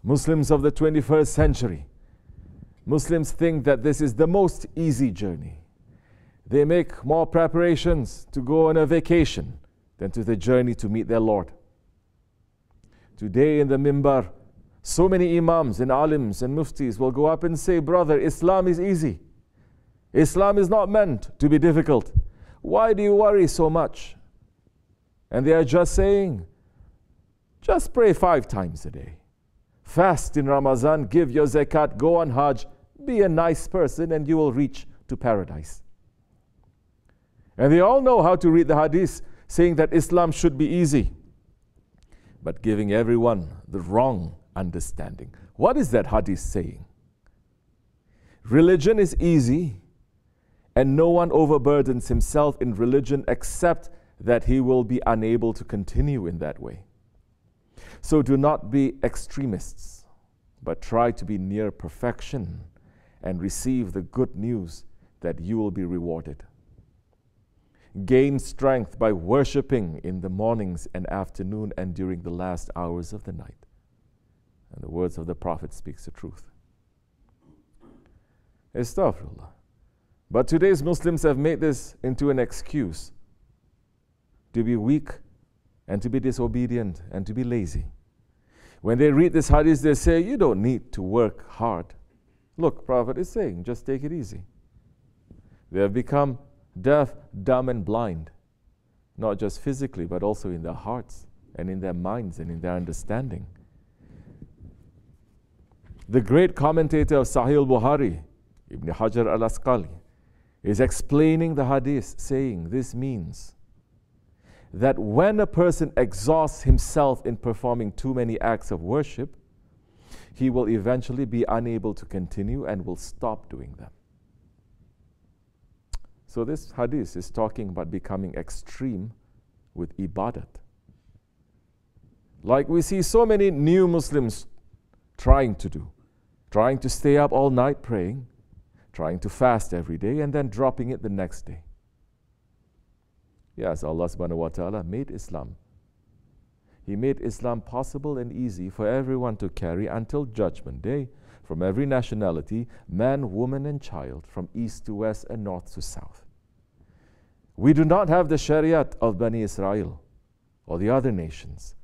Muslims of the 21st century. Muslims think that this is the most easy journey. They make more preparations to go on a vacation than to the journey to meet their Lord. Today in the mimbar, so many imams and alims and muftis will go up and say, brother, Islam is easy. Islam is not meant to be difficult. Why do you worry so much? And they are just saying, just pray 5 times a day. Fast in Ramadan, give your zakat, go on Hajj, be a nice person and you will reach to paradise. And they all know how to read the hadith saying that Islam should be easy, but giving everyone the wrong understanding. What is that hadith saying? Religion is easy, and no one overburdens himself in religion except that he will be unable to continue in that way. So do not be extremists, but try to be near perfection and receive the good news that you will be rewarded. Gain strength by worshipping in the mornings and afternoon and during the last hours of the night. And the words of the Prophet speaks the truth. Astaghfirullah. But today's Muslims have made this into an excuse to be weak and to be disobedient and to be lazy. When they read this hadith, they say, you don't need to work hard. Look, Prophet is saying, just take it easy. They have become deaf, dumb, and blind, not just physically, but also in their hearts and in their minds and in their understanding. The great commentator of Sahih al-Bukhari, Ibn Hajar al-Asqali, is explaining the hadith, saying this means that when a person exhausts himself in performing too many acts of worship, he will eventually be unable to continue and will stop doing them. So this hadith is talking about becoming extreme with ibadat. Like we see so many new Muslims trying to stay up all night praying, trying to fast every day, and then dropping it the next day. Yes, Allah subhanahu wa ta'ala made Islam. He made Islam possible and easy for everyone to carry until Judgment Day, from every nationality, man, woman, and child, from east to west and north to south. We do not have the Shariat of Bani Israel or the other nations.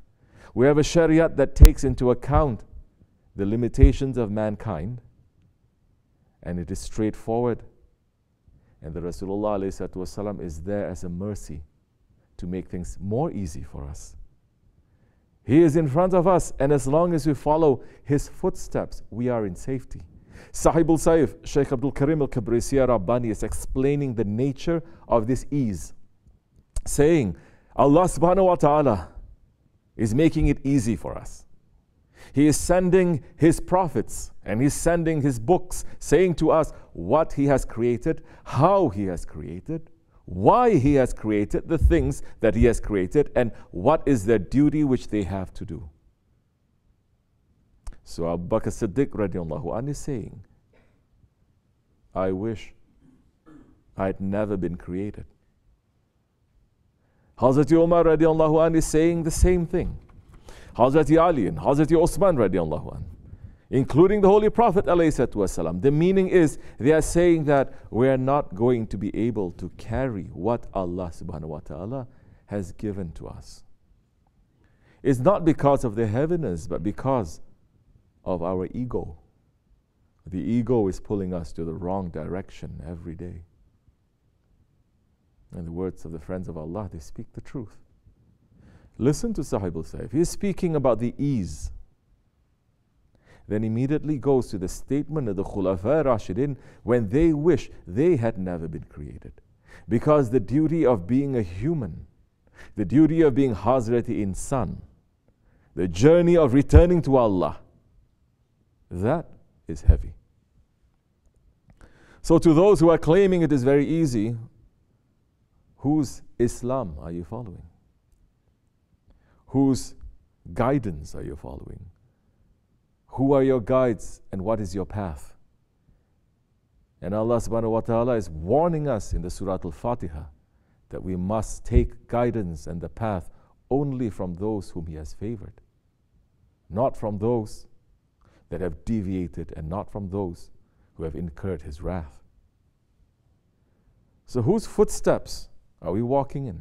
We have a Shariat that takes into account the limitations of mankind, and it is straightforward. And the Rasulullah ﷺ is there as a mercy to make things more easy for us. He is in front of us, and as long as we follow his footsteps, we are in safety. Sahib al-Saif, Shaykh Abdul Karim al-Kabrisiya Rabbani, is explaining the nature of this ease, saying, Allah subhanahu wa ta'ala is making it easy for us. He is sending his prophets and he's sending his books, saying to us what he has created, how he has created, why he has created the things that he has created, and what is their duty which they have to do. So Abu Bakr Siddiq radiallahu anhu is saying, I wish I had never been created. Hazrat Umar radiallahu anhu is saying the same thing. Hazrat Ali and Hazrat Osman radiallahu anhu, including the Holy Prophet alayhi wasalam. The meaning is, they are saying that we are not going to be able to carry what Allah subhanahu wa ta'ala has given to us. It's not because of the heaviness, but because of our ego. The ego is pulling us to the wrong direction every day. And the words of the friends of Allah, they speak the truth. Listen to Sahib al-Saif. He is speaking about the ease. Then immediately goes to the statement of the Khulafa Rashidin when they wish they had never been created. Because the duty of being a human, the duty of being Hazrati Insan, the journey of returning to Allah, that is heavy. So to those who are claiming it is very easy, whose Islam are you following? Whose guidance are you following? Who are your guides and what is your path? And Allah subhanahu wa ta'ala is warning us in the Surah Al-Fatiha that we must take guidance and the path only from those whom He has favored, not from those that have deviated and not from those who have incurred His wrath. So whose footsteps are we walking in?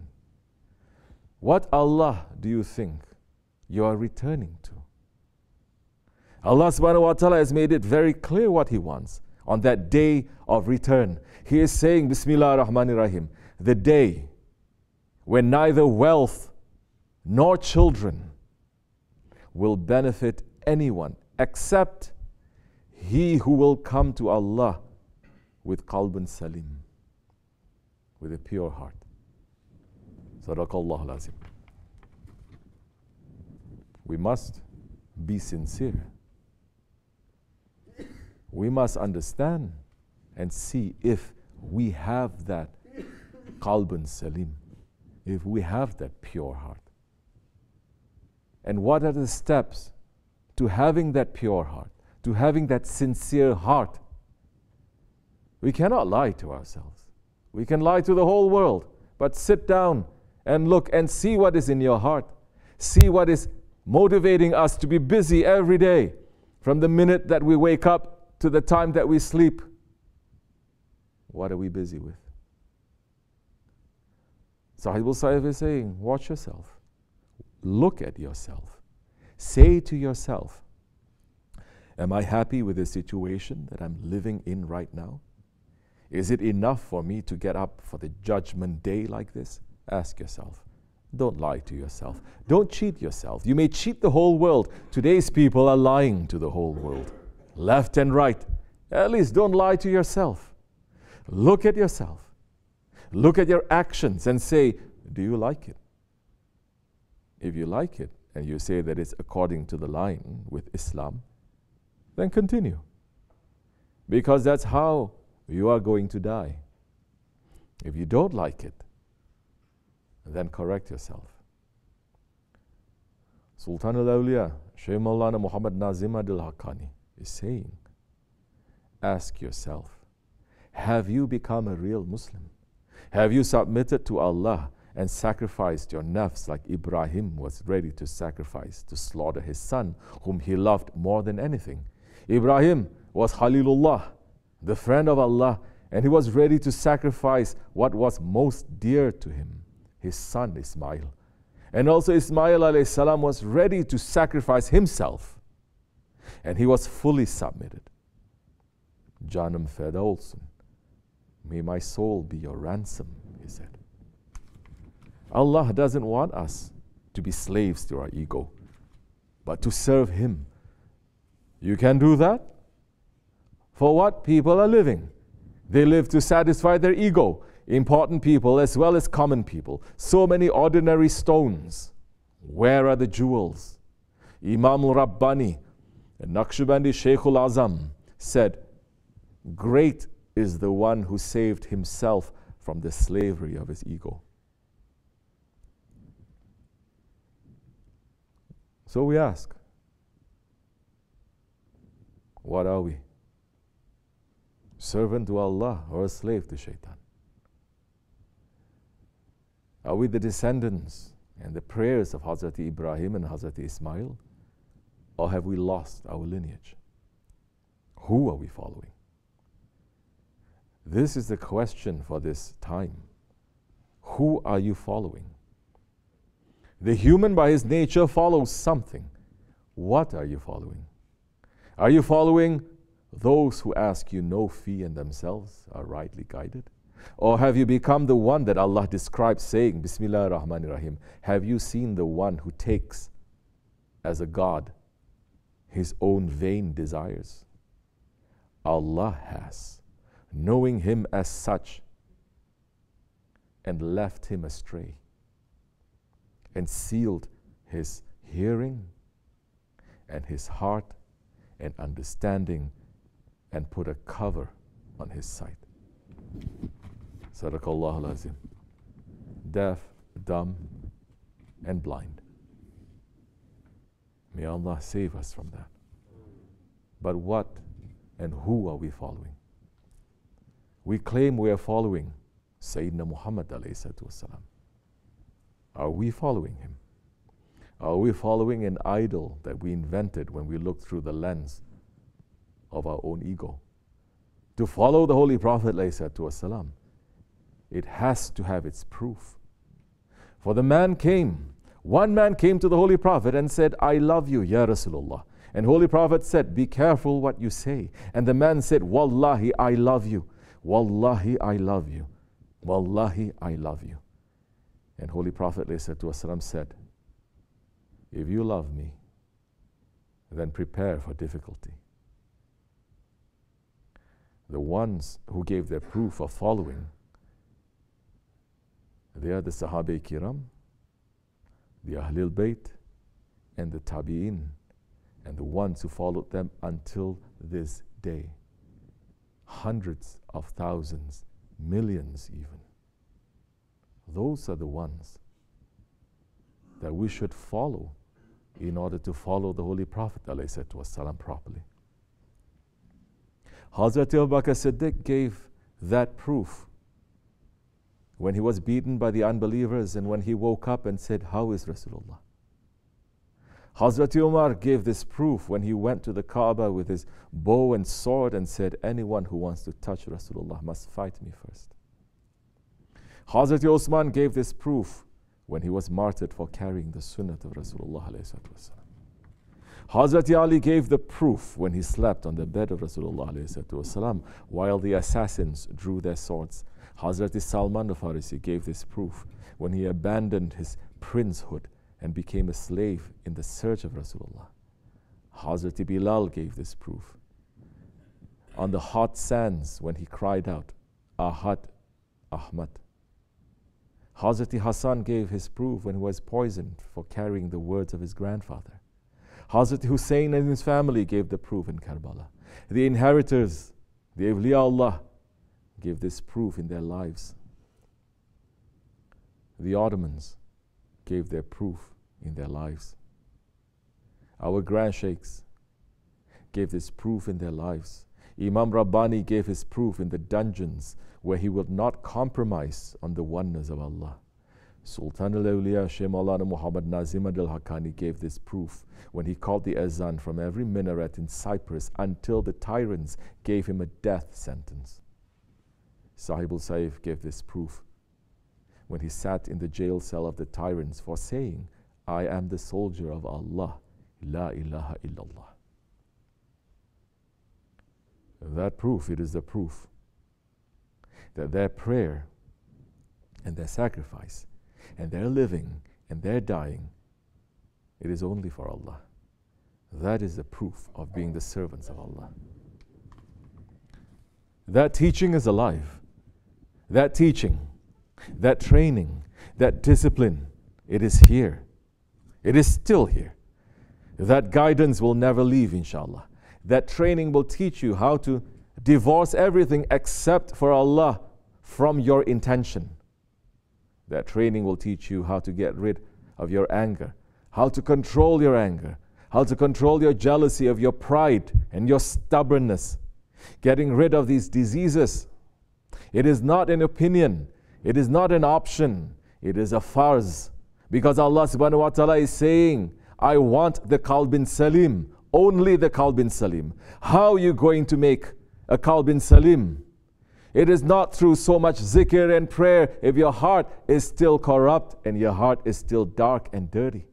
What Allah do you think you are returning to? Allah subhanahu wa ta'ala has made it very clear what He wants on that day of return. He is saying, Bismillah ar-Rahman ar-Rahim, the day when neither wealth nor children will benefit anyone except he who will come to Allah with qalbun salim, with a pure heart. Sadaqallahu al-Azim. We must be sincere. We must understand and see if we have that qalbun salim, if we have that pure heart. And what are the steps to having that pure heart, to having that sincere heart? We cannot lie to ourselves. We can lie to the whole world, but sit down and look and see what is in your heart. See what is motivating us to be busy every day, from the minute that we wake up to the time that we sleep. What are we busy with? Sahibul Saif is saying, watch yourself. Look at yourself. Say to yourself, am I happy with the situation that I'm living in right now? Is it enough for me to get up for the judgment day like this? Ask yourself. Don't lie to yourself. Don't cheat yourself. You may cheat the whole world. Today's people are lying to the whole world, left and right. At least don't lie to yourself. Look at yourself. Look at your actions and say, do you like it? If you like it and you say that it's according to the line with Islam, then continue. Because that's how you are going to die. If you don't like it, then correct yourself. Sultan al-Awliya, Shaykh Maulana Muhammad Nazim Adil Haqqani is saying, ask yourself, have you become a real Muslim? Have you submitted to Allah and sacrificed your nafs like Ibrahim was ready to sacrifice, to slaughter his son, whom he loved more than anything? Ibrahim was Khalilullah, the friend of Allah, and he was ready to sacrifice what was most dear to him, his son Ismail. And also Ismail alayhi salam was ready to sacrifice himself, and he was fully submitted. Janam feda olsun. May my soul be your ransom, he said. Allah doesn't want us to be slaves to our ego, but to serve Him. You can do that. For what? People are living. They live to satisfy their ego. Important people as well as common people. So many ordinary stones. Where are the jewels? Imam al-Rabbani, Nakshbandi Shaykhul Azam, said, great is the one who saved himself from the slavery of his ego. So we ask, what are we? Servant to Allah or a slave to Shaitan? Are we the descendants and the prayers of Hazrat Ibrahim and Hazrat Ismail? Or have we lost our lineage? Who are we following? This is the question for this time. Who are you following? The human by his nature follows something. What are you following? Are you following those who ask you no fee and themselves are rightly guided? Or have you become the one that Allah describes saying, Bismillah ar-Rahman ar-Rahim, have you seen the one who takes as a God his own vain desires? Allah has, knowing him as such, and left him astray, and sealed his hearing and his heart and understanding, and put a cover on his sight. Sadaqallahu al-Azim. Deaf, dumb, and blind. May Allah save us from that. But what and who are we following? We claim we are following Sayyidina Muhammad alayhi salatu wasalam. Are we following him? Are we following an idol that we invented when we looked through the lens of our own ego? To follow the Holy Prophet alayhi salatu wasalam, it has to have its proof. For the man came, one man came to the Holy Prophet and said, I love you, Ya Rasulullah. And Holy Prophet said, be careful what you say. And the man said, Wallahi, I love you. Wallahi, I love you. Wallahi, I love you. And Holy Prophet ﷺ said, if you love me, then prepare for difficulty. The ones who gave their proof of following, they are the Sahabe Kiram, the Ahlul Bayt, and the Tabi'in, and the ones who followed them until this day. Hundreds of thousands, millions even. Those are the ones that we should follow in order to follow the Holy Prophet ﷺ properly. Hazrat Abu Bakr Siddiq gave that proof when he was beaten by the unbelievers and when he woke up and said, how is Rasulullah? Hazrat Umar gave this proof when he went to the Kaaba with his bow and sword and said, anyone who wants to touch Rasulullah must fight me first. Hazrat Osman gave this proof when he was martyred for carrying the sunnah of Rasulullah. Hazrat Ali gave the proof when he slept on the bed of Rasulullah while the assassins drew their swords. Hazrat Salman al-Farisi gave this proof when he abandoned his princehood and became a slave in the search of Rasulullah. Hazrat Bilal gave this proof on the hot sands when he cried out, Ahad, Ahmad. Hazrat Hassan gave his proof when he was poisoned for carrying the words of his grandfather. Hazrat Hussein and his family gave the proof in Karbala. The inheritors, the Awliya Allah, gave this proof in their lives. The Ottomans gave their proof in their lives. Our grand sheikhs gave this proof in their lives. Imam Rabbani gave his proof in the dungeons where he would not compromise on the oneness of Allah. Sultan al-Awliya Shaykh Maulana Muhammad Nazim al-Haqqani gave this proof when he called the azan from every minaret in Cyprus until the tyrants gave him a death sentence. Sahib al-Saif gave this proof when he sat in the jail cell of the tyrants for saying, I am the soldier of Allah, La ilaha illallah. That proof, it is the proof that their prayer and their sacrifice and their living and their dying, it is only for Allah. That is the proof of being the servants of Allah. That teaching is alive. That teaching, that training, that discipline, it is here. It is still here. That guidance will never leave, inshallah. That training will teach you how to divorce everything except for Allah from your intention. That training will teach you how to get rid of your anger, how to control your anger, how to control your jealousy of your pride and your stubbornness, getting rid of these diseases. It is not an opinion. It is not an option. It is a farz. Because Allah subhanahu wa ta'ala is saying, I want the qalbin salim, only the qalbin salim. How are you going to make a qalbin salim? It is not through so much zikr and prayer if your heart is still corrupt and your heart is still dark and dirty.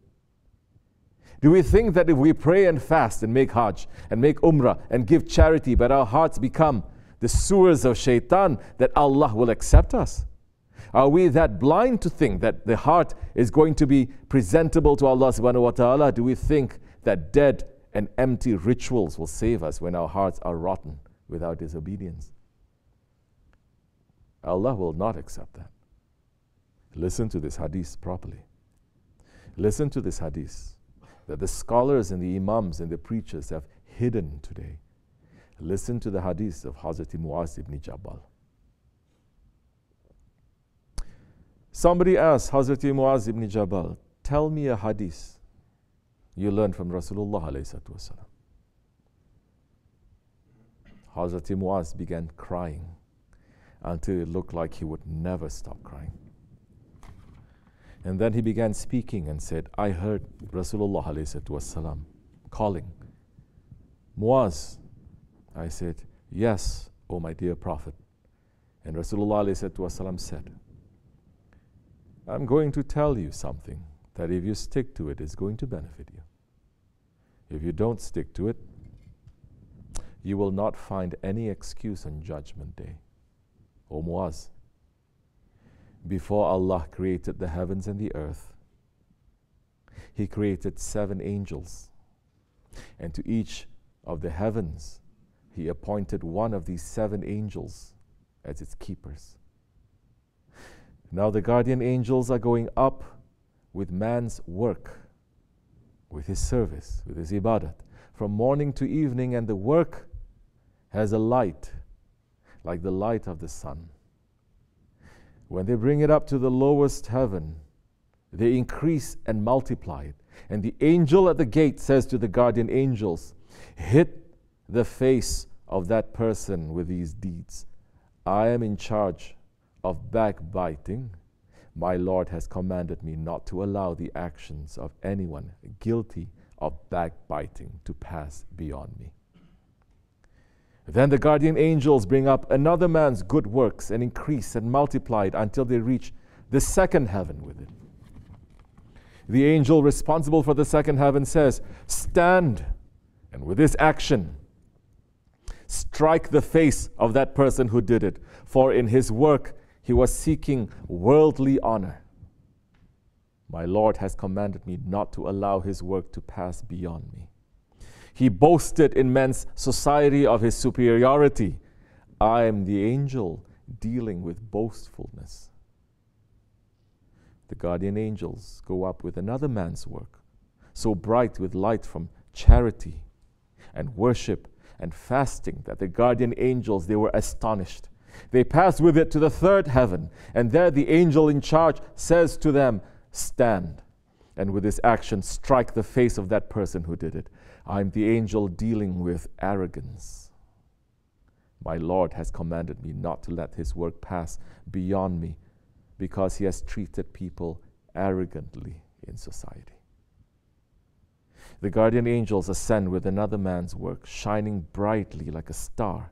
Do we think that if we pray and fast and make hajj and make umrah and give charity, but our hearts become the sewers of shaitan, that Allah will accept us? Are we that blind to think that the heart is going to be presentable to Allah subhanahu wa ta'ala? Do we think that dead and empty rituals will save us when our hearts are rotten with our disobedience? Allah will not accept that. Listen to this hadith properly. Listen to this hadith that the scholars and the imams and the preachers have hidden today. Listen to the hadith of Hazrat Muaz ibn Jabal. Somebody asked Hazrat Muaz ibn Jabal, tell me a hadith you learned from Rasulullah alayhi wasallam. Hazrat Muaz began crying until it looked like he would never stop crying. And then he began speaking and said, I heard Rasulullah alayhi wasallam calling, Muaz. I said, yes, O my dear Prophet. And Rasulullah alayhi wasallam said, I'm going to tell you something that if you stick to it, is going to benefit you. If you don't stick to it, you will not find any excuse on Judgment Day. O Muaz, before Allah created the heavens and the earth, He created 7 angels. And to each of the heavens, He appointed one of these 7 angels as its keepers. Now the guardian angels are going up with man's work, with his service, with his ibadat, from morning to evening, and the work has a light, like the light of the sun. When they bring it up to the lowest heaven, they increase and multiply it. And the angel at the gate says to the guardian angels, hit the face of that person with these deeds. I am in charge of backbiting. My Lord has commanded me not to allow the actions of anyone guilty of backbiting to pass beyond me. Then the guardian angels bring up another man's good works and increase and multiply it until they reach the second heaven with it. The angel responsible for the second heaven says, "Stand, and with this action, strike the face of that person who did it, for in his work he was seeking worldly honor. My Lord has commanded me not to allow his work to pass beyond me. He boasted in men's society of his superiority. I am the angel dealing with boastfulness." The guardian angels go up with another man's work, so bright with light from charity and worship and fasting that the guardian angels, they were astonished. They pass with it to the third heaven, and there the angel in charge says to them, "Stand, and with this action strike the face of that person who did it. I'm the angel dealing with arrogance. My Lord has commanded me not to let his work pass beyond me, because he has treated people arrogantly in society." The guardian angels ascend with another man's work, shining brightly like a star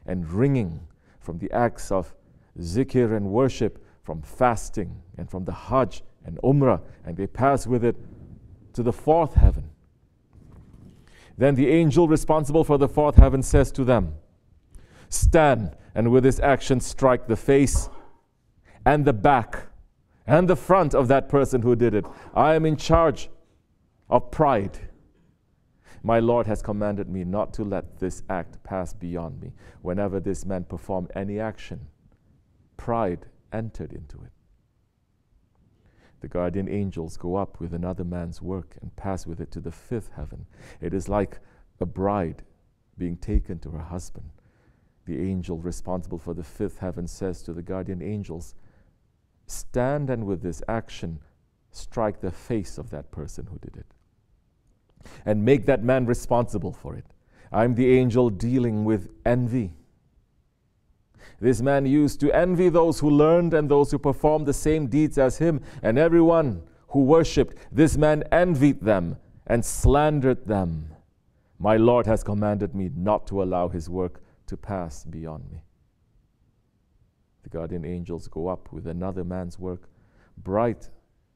and ringing from the acts of zikr and worship, from fasting and from the Hajj and Umrah, and they pass with it to the fourth heaven. Then the angel responsible for the fourth heaven says to them, "Stand, and with this action strike the face and the back and the front of that person who did it. I am in charge of pride. My Lord has commanded me not to let this act pass beyond me. Whenever this man performed any action, pride entered into it." The guardian angels go up with another man's work and pass with it to the fifth heaven. It is like a bride being taken to her husband. The angel responsible for the fifth heaven says to the guardian angels, "Stand, and with this action strike the face of that person who did it, and make that man responsible for it. I'm the angel dealing with envy. This man used to envy those who learned and those who performed the same deeds as him, and everyone who worshipped. This man envied them and slandered them. My Lord has commanded me not to allow his work to pass beyond me." The guardian angels go up with another man's work, bright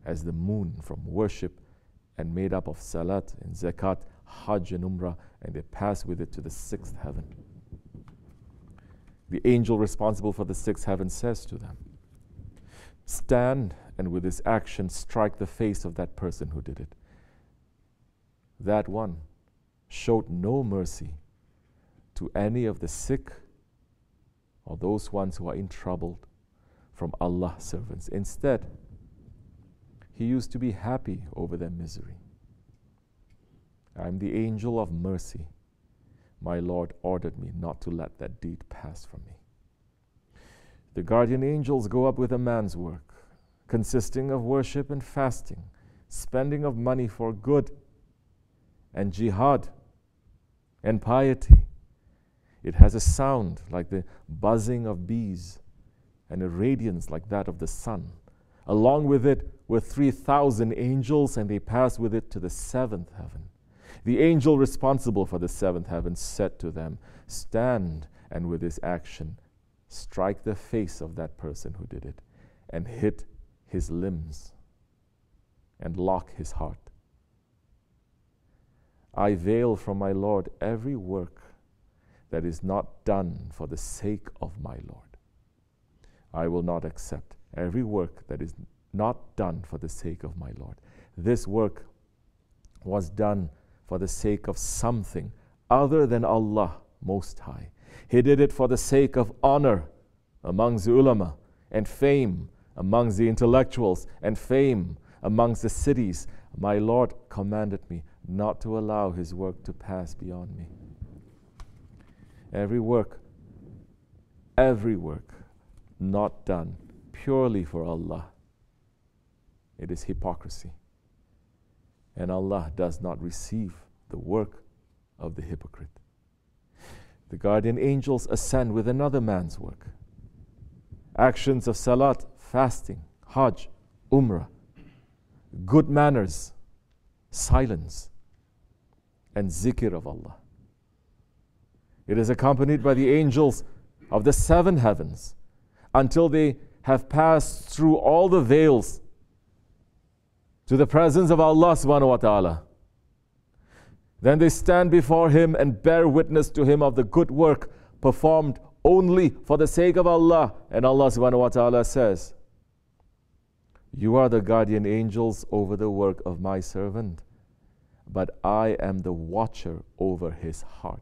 as the moon from worship and made up of salat and zakat, hajj and umrah, and they pass with it to the sixth heaven. The angel responsible for the sixth heaven says to them, "Stand, and with this action strike the face of that person who did it. That one showed no mercy to any of the sick or those ones who are in trouble from Allah's servants. Instead, he used to be happy over their misery. I am the angel of mercy. My Lord ordered me not to let that deed pass from me." The guardian angels go up with a man's work, consisting of worship and fasting, spending of money for good, and jihad and piety. It has a sound like the buzzing of bees and a radiance like that of the sun. Along with it were 3,000 angels, and they passed with it to the seventh heaven. The angel responsible for the seventh heaven said to them, "Stand, and with this action strike the face of that person who did it, and hit his limbs, and lock his heart. I veil from my Lord every work that is not done for the sake of my Lord. I will not accept every work that is not done for the sake of my Lord. This work was done for the sake of something other than Allah Most High. He did it for the sake of honor amongst the ulama, and fame amongst the intellectuals, and fame amongst the cities. My Lord commanded me not to allow his work to pass beyond me. Every work not done purely for Allah, it is hypocrisy. And Allah does not receive the work of the hypocrite. The guardian angels ascend with another man's work. Actions of salat, fasting, hajj, umrah, good manners, silence, and zikr of Allah. It is accompanied by the angels of the 7 heavens until they have passed through all the veils to the presence of Allah subhanahu wa ta'ala. Then they stand before Him and bear witness to Him of the good work performed only for the sake of Allah. And Allah subhanahu wa ta'ala says, you are the guardian angels over the work of my servant, but I am the watcher over his heart.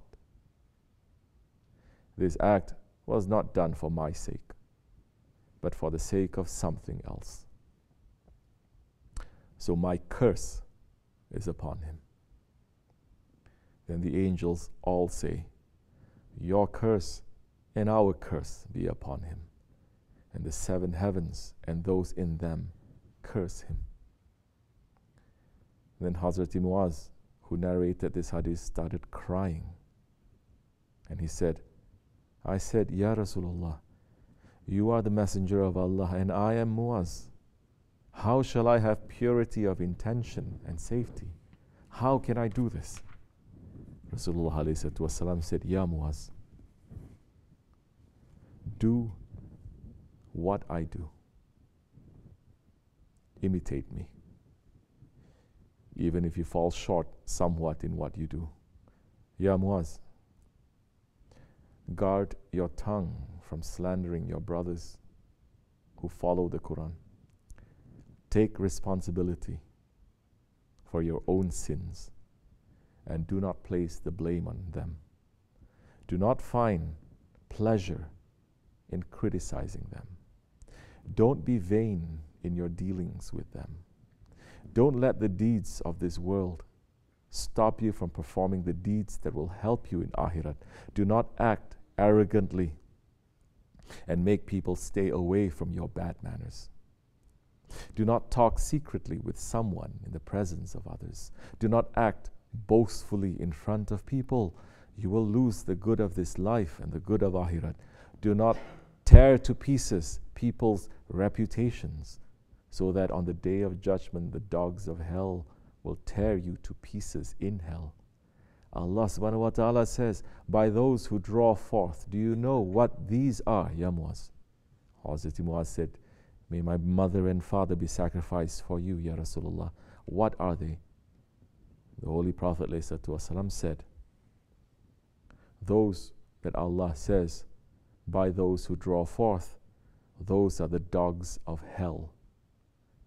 This act was not done for my sake, but for the sake of something else. So my curse is upon him. Then the angels all say, your curse and our curse be upon him. And the 7 heavens and those in them curse him. Then Hazrat Muaz, who narrated this hadith, started crying. And he said, I said, Ya Rasulullah, you are the messenger of Allah and I am Muaz. How shall I have purity of intention and safety? How can I do this? Rasulullah said, Ya Muaz, do what I do. Imitate me, even if you fall short somewhat in what you do. Ya Muaz, guard your tongue from slandering your brothers who follow the Quran. Take responsibility for your own sins and do not place the blame on them. Do not find pleasure in criticizing them. Don't be vain in your dealings with them. Don't let the deeds of this world stop you from performing the deeds that will help you in Akhirat. Do not act arrogantly and make people stay away from your bad manners. Do not talk secretly with someone in the presence of others. Do not act boastfully in front of people. You will lose the good of this life and the good of Akhirat. Do not tear to pieces people's reputations, so that on the day of judgment the dogs of hell will tear you to pieces in hell. Allah subhanahu wa ta'ala says, by those who draw forth, do you know what these are, Ya Muaz? Hazrat Muaz said, may my mother and father be sacrificed for you, Ya Rasulullah. What are they? The Holy Prophet ﷺ said, those that Allah says, by those who draw forth, those are the dogs of hell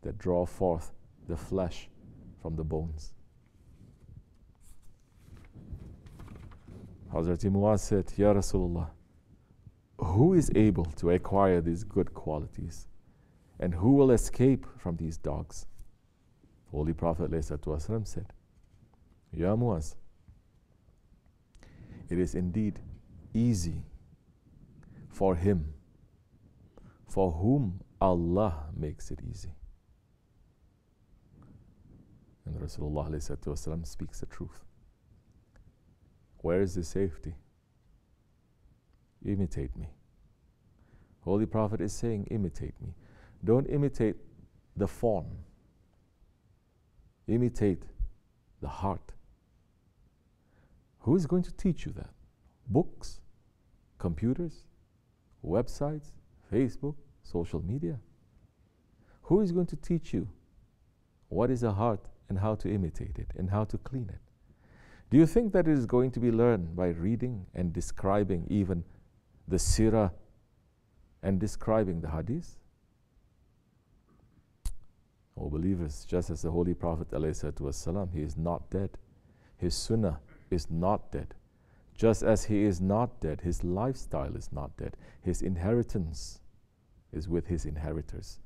that draw forth the flesh from the bones. Hazrat Muaz said, Ya Rasulullah, who is able to acquire these good qualities? And who will escape from these dogs? Holy Prophet ﷺ said, Ya Muaz, it is indeed easy for him for whom Allah makes it easy. And Rasulullah ﷺ speaks the truth. Where is the safety? Imitate me. Holy Prophet is saying, imitate me. Don't imitate the form. Imitate the heart. Who is going to teach you that? Books? Computers? Websites? Facebook? Social media? Who is going to teach you what is a heart and how to imitate it and how to clean it? Do you think that it is going to be learned by reading and describing even the seerah and describing the hadith? Oh believers, just as the Holy Prophet ﷺ, he is not dead. His sunnah is not dead. Just as he is not dead, his lifestyle is not dead. His inheritance is with his inheritors.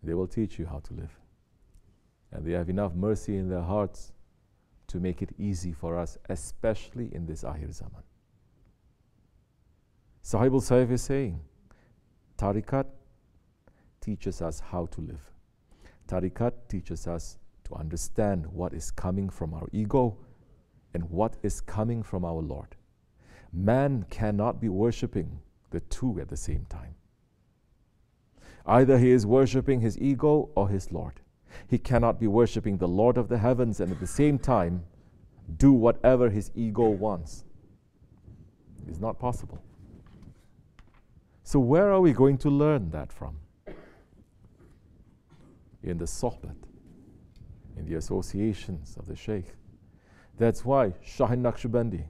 They will teach you how to live. And they have enough mercy in their hearts to make it easy for us, especially in this Akhir Zaman. Sahibul Saif is saying, Tariqat teaches us how to live. Tariqat teaches us to understand what is coming from our ego and what is coming from our Lord. Man cannot be worshipping the two at the same time. Either he is worshipping his ego or his Lord. He cannot be worshipping the Lord of the heavens and at the same time do whatever his ego wants. It's not possible. So where are we going to learn that from? In the sohbat, in the associations of the Shaykh. That's why Shah Nakshbandi,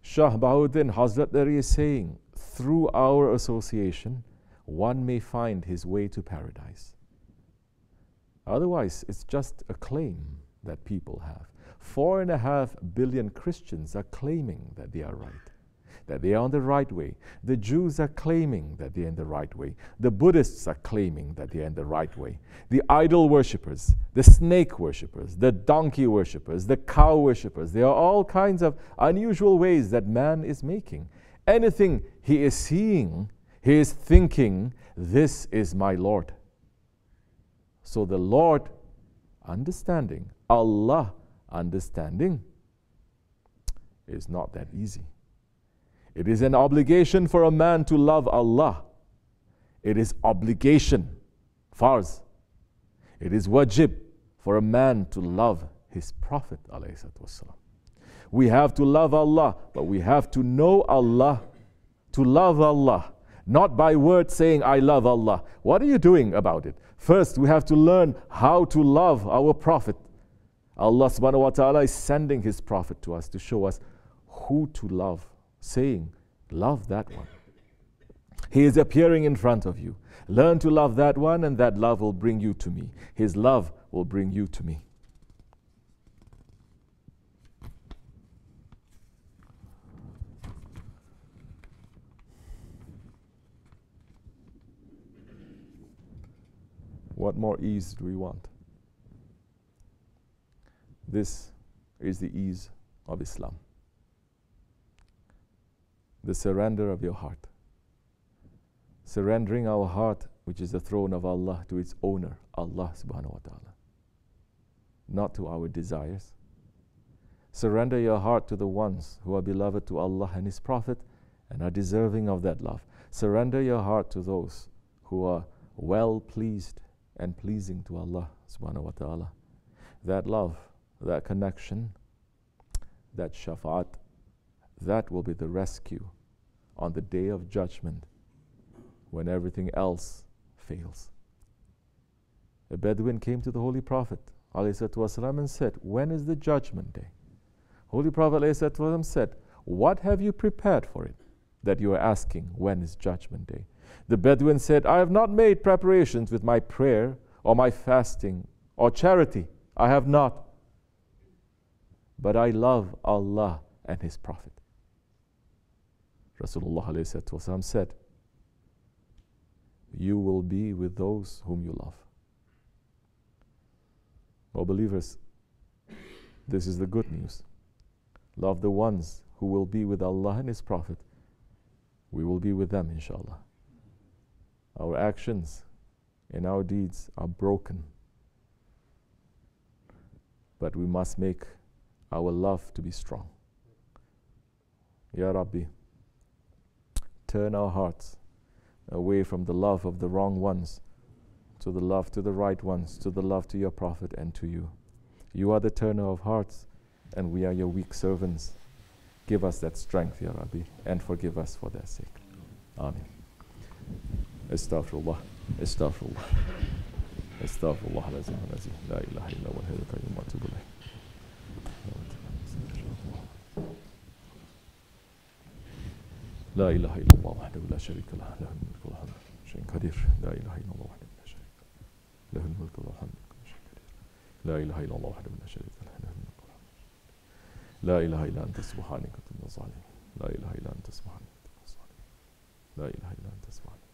Shah Bahauddin Hazrat Dari is saying, through our association, one may find his way to paradise. Otherwise, it's just a claim that people have. 4.5 billion Christians are claiming that they are right, that they are on the right way. The Jews are claiming that they are in the right way. The Buddhists are claiming that they are in the right way. The idol worshippers, the snake worshippers, the donkey worshippers, the cow worshippers, there are all kinds of unusual ways that man is making. Anything he is seeing, he is thinking, this is my Lord. So the Lord understanding, Allah understanding, is not that easy. It is an obligation for a man to love Allah. It is obligation, farz. It is wajib for a man to love his Prophet ﷺ. We have to love Allah, but we have to know Allah, to love Allah. Not by words saying, I love Allah. What are you doing about it? First, we have to learn how to love our Prophet. Allah subhanahu wa ta'ala is sending His Prophet to us to show us who to love, saying, love that one. He is appearing in front of you. Learn to love that one, and that love will bring you to me. His love will bring you to me. What more ease do we want? This is the ease of Islam. The surrender of your heart. Surrendering our heart, which is the throne of Allah, to its owner, Allah subhanahu wa ta'ala. Not to our desires. Surrender your heart to the ones who are beloved to Allah and His Prophet and are deserving of that love. Surrender your heart to those who are well pleased and pleasing to Allah subhanahu wa ta'ala. That love, that connection, that shafa'at, that will be the rescue on the day of judgment when everything else fails. A Bedouin came to the Holy Prophet ﷺ and said, when is the judgment day? Holy Prophet ﷺ said, what have you prepared for it that you are asking when is judgment day? The Bedouin said, I have not made preparations with my prayer or my fasting or charity. I have not. But I love Allah and His Prophet. Rasulullah ﷺ said, you will be with those whom you love. Oh believers, this is the good news. Love the ones who will be with Allah and His Prophet. We will be with them, inshallah. Our actions and our deeds are broken, but we must make our love to be strong. Ya Rabbi, turn our hearts away from the love of the wrong ones to the love to the right ones, to the love to your Prophet and to you. You are the turner of hearts, and we are your weak servants. Give us that strength, Ya Rabbi, and forgive us for their sake. Amen. Astaghfirullah, astaghfirullah, astaghfirullah, la ilaha illa huwa al-hayyul qayyum wa atubu ilayh. لا إله إلا الله وحده لا شريك له له الملك والحمد شيء قدير لا إله إلا الله وحده لا شريك له له الملك والحمد شيء قدير لا إله إلا الله وحده لا شريك له له الملك والحمد لا إله إلا أنت سبحانك كنت من الظالمين لا إله إلا أنت سبحانك كنت من الظالمين لا إله إلا أنت سبحانك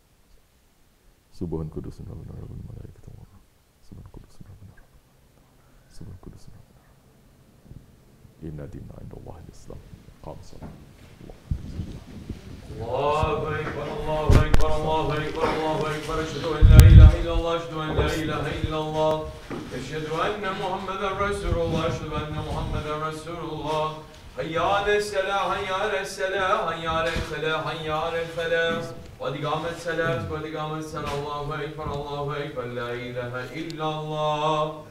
سبحان قدوس ربنا رب الملائكة والروح سبحان قدوس ربنا رب سبحان قدوس ربنا إن دين عند الله الإسلام قام الصلاة الله أكبر الله أكبر الله أكبر الله أكبر أشهد أن لا إله إلا الله أشهد أن لا إله إلا الله أشهد أن محمدا رسول الله أشهد أن محمدا رسول الله حي على الصلاة حي على الصلاة حي على الفلاح حي على الفلاح قد قامت الصلاة قد قامت الصلاة الله أكبر الله أكبر لا إله إلا الله.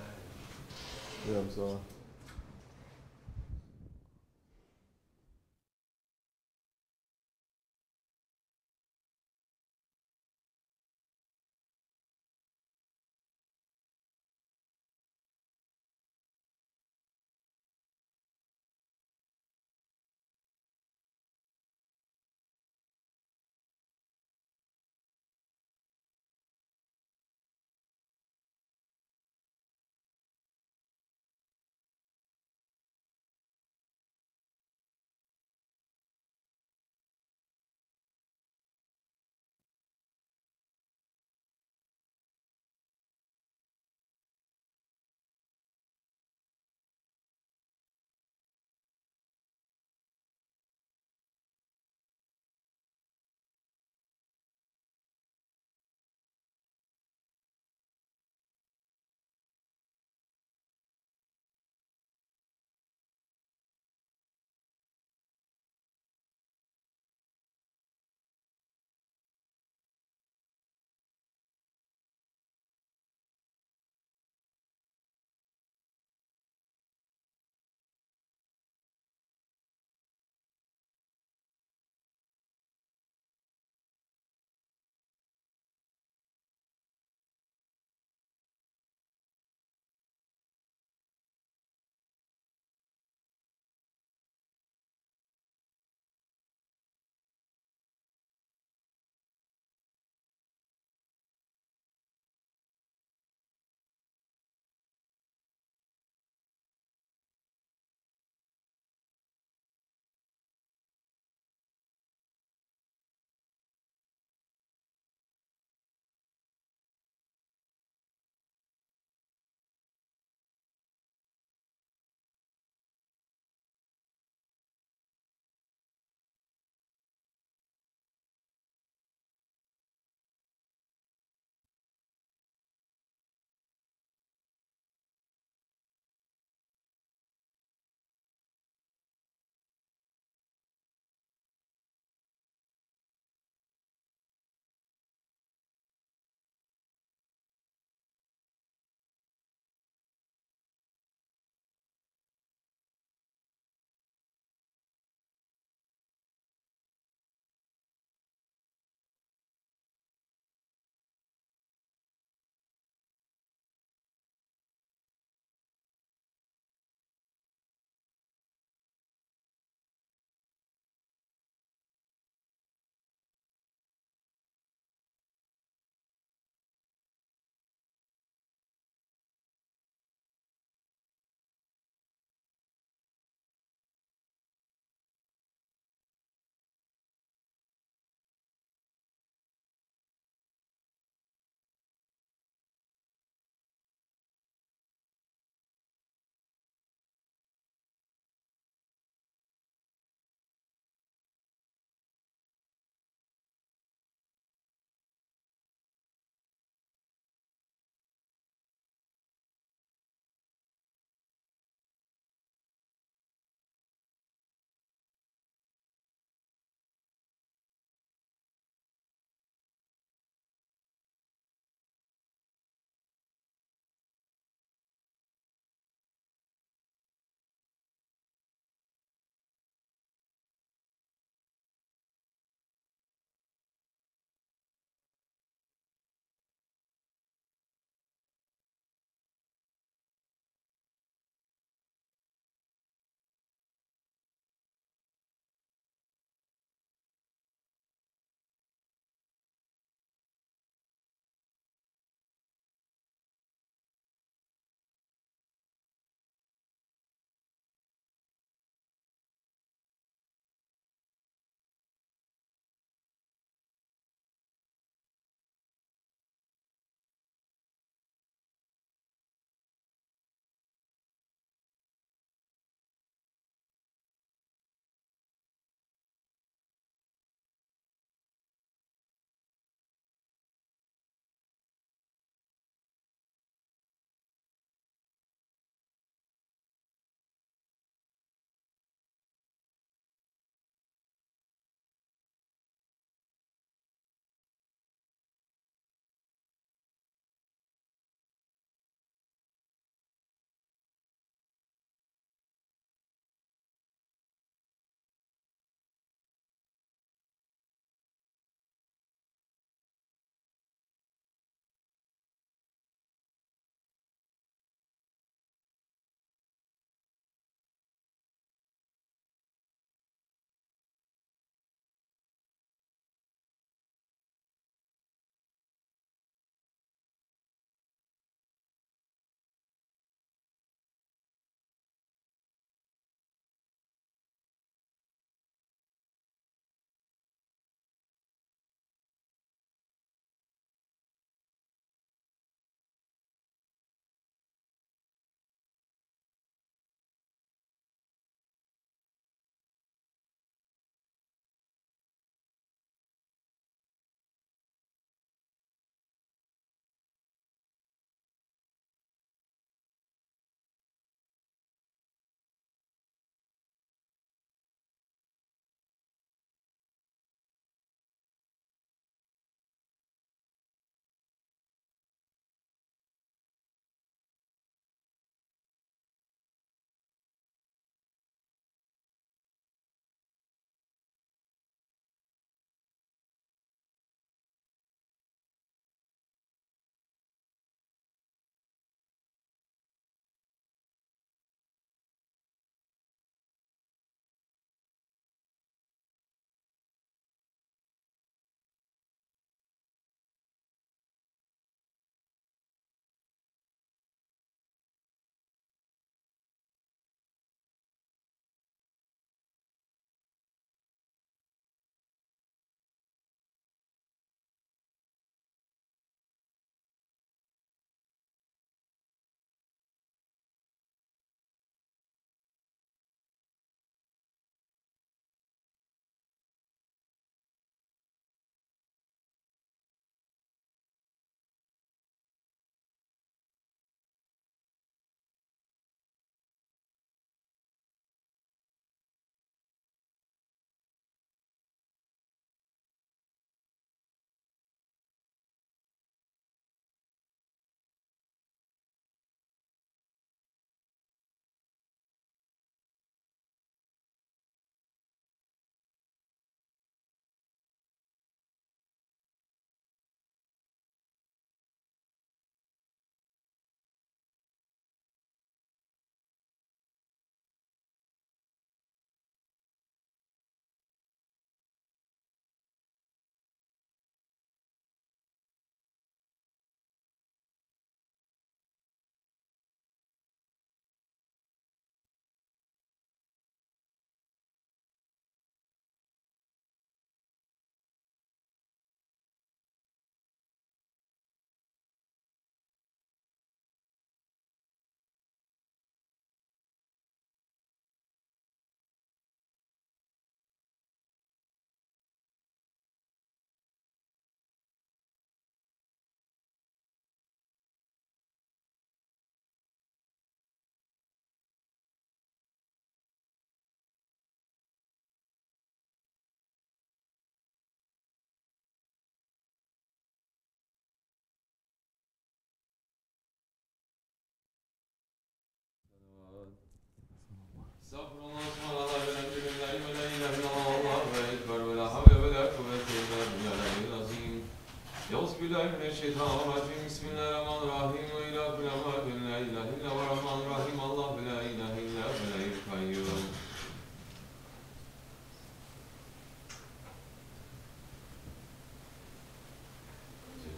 Estağfurullah, subhanallah, velhamdülillahi ve la ilahe illallah, Allahu ekber ve la havle ve la kuvvete illa billahil azim. Euzubillahimineşşeytanirracim. Bismillahirrahmanirrahim. Ve ilâ kulâ mâdin la ilahe illa ve rahmanirrahim. Allah ve la ilahe illa ve la kayyum.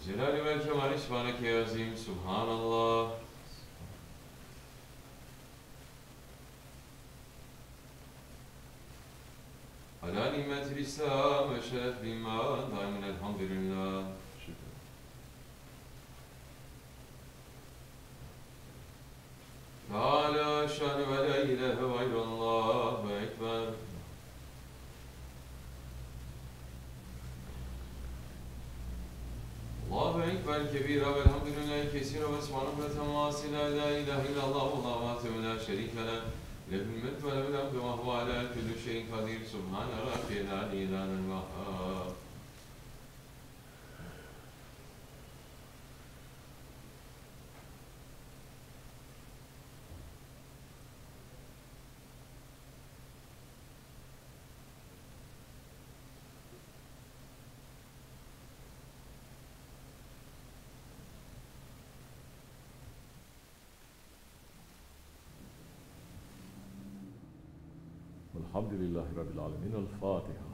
Celali vel kemal işbaneke azim. Subhanallah. Ala nimetil İslam ve şeref iman. Daimin elhamdülillah. Şükür. Teala şanü ve la ilahe gayrullah ve ekber. Allahu ekber kebira velhamdülillahi kesira ve subhanahu ve temasila la ilahe illallah ve la vahdehu la şerike leh. Lehül mulk ve lehül hamdu ve huve ala kulli şeyin kadir. Subhane rabbiyel aliyyil vehhab. Elhamdülillahi Rabbil alemin. El-Fatiha.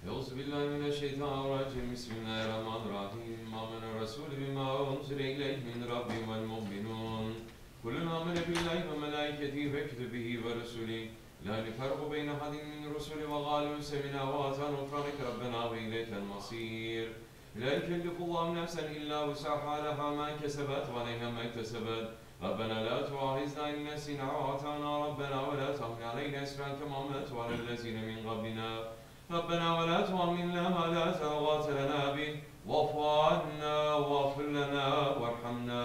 Euzubillahimineşşeytanirracim. Bismillahirrahmanirrahim. Âmene Resûlü bimâ unzile ileyh min Rabbi vel mu'minûn. Kullun âmene billahi ve melâiketihi ve kütübihi ve rusulih. La nufarriqu beyne ahadin min rusuli ve gâlû seminâ ve atâna ufranik Rabbena ve ileykel masîr. La yükellifullahu nefsen illâ vus'ahâ lehâ mâ kesebet ve aleyhâ mâ iktesebet. ربنا لا تؤاخذنا إن نسينا أو أخطأنا ربنا ولا تحمل علينا إصرا كما حملته على الذين من قبلنا ربنا ولا تحملنا ما لا طاقة لنا به واعف عنا واغفر لنا وارحمنا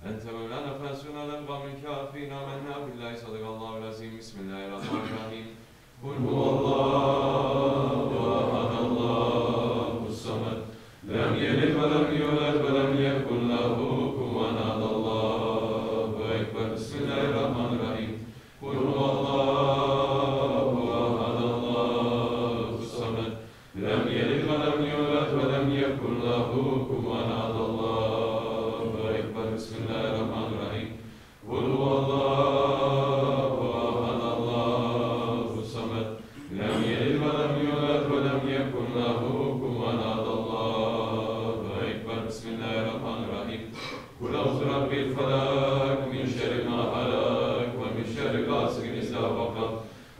أنت مولانا فانصرنا على القوم الكافرين آمنا بالله صدق الله العظيم بسم الله الرحمن الرحيم قل هو الله أحد الله الصمد لم يلد ولم يولد ولم يكن له كفوا أحد Bismillahirrahmanirrahim. Kul huvallahu ahad Allahu samed. Lem yelid ve lem yulad ve lem yekun lahu kufuven ahad. Allahu ekber. Bismillahirrahmanirrahim. Kul huvallahu ahad Allahu samed. Lem yelid ve lem yulad ve lem yekun lahu kufuven ahad. Allahu ekber. Bismillahirrahmanirrahim. Kul a'udhu birabbil felak min şerri ma halak ve min şerri gâsikin izâ vakab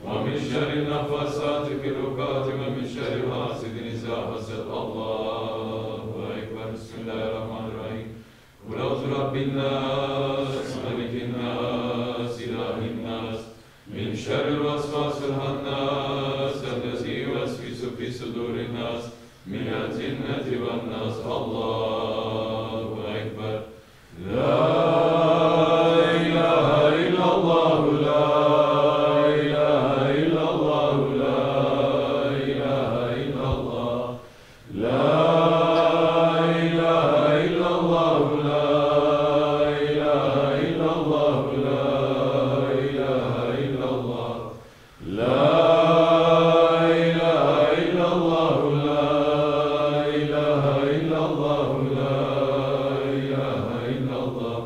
ve min şerri neffâsâti fil ukâti ve min şerri hâsidin izâ hased. Allahu ekber. Bismillahirrahmanirrahim. Kul a'udhu birabbin nâs, melikin nâs, ilâhin nâs, min şerril vesvâsil hannâs, ellezî yuvesvisu fî sudûrin nâs, minel cinneti ven nâs. Allahu ekber. La ilahe illallah, la ilahe illallah, la ilahe illallah, la ilahe illallah, la ilahe illallah, la ilahe illallah, la ilahe illallah, la ilahe illallah,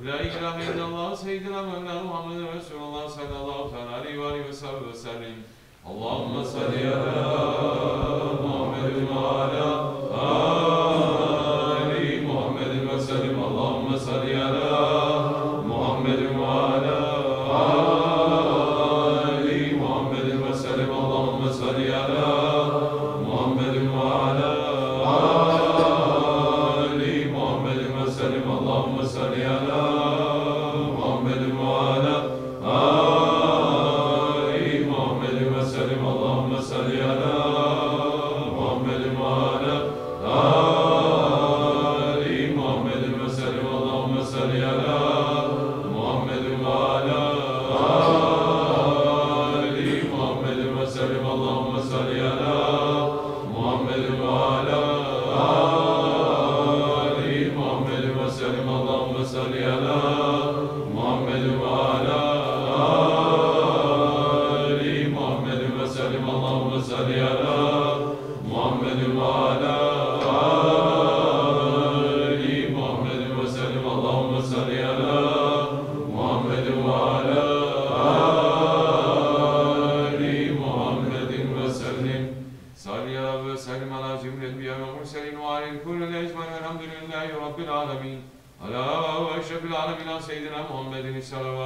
La ilahe illallah seyyidina Mevlana Muhammed Resulullah sallallahu aleyhi ve sellem. Allahümme salli ala Muhammedin ve ala ali Muhammedin ve sellem. Allahümme salli ala Muhammedin ve ala ali Muhammedin ve sellem. Allahümme salli ala Muhammedin ve ala ali Muhammedin ve sellem. Allahümme salli ala Allahümme salli ala Muhammedin ve ala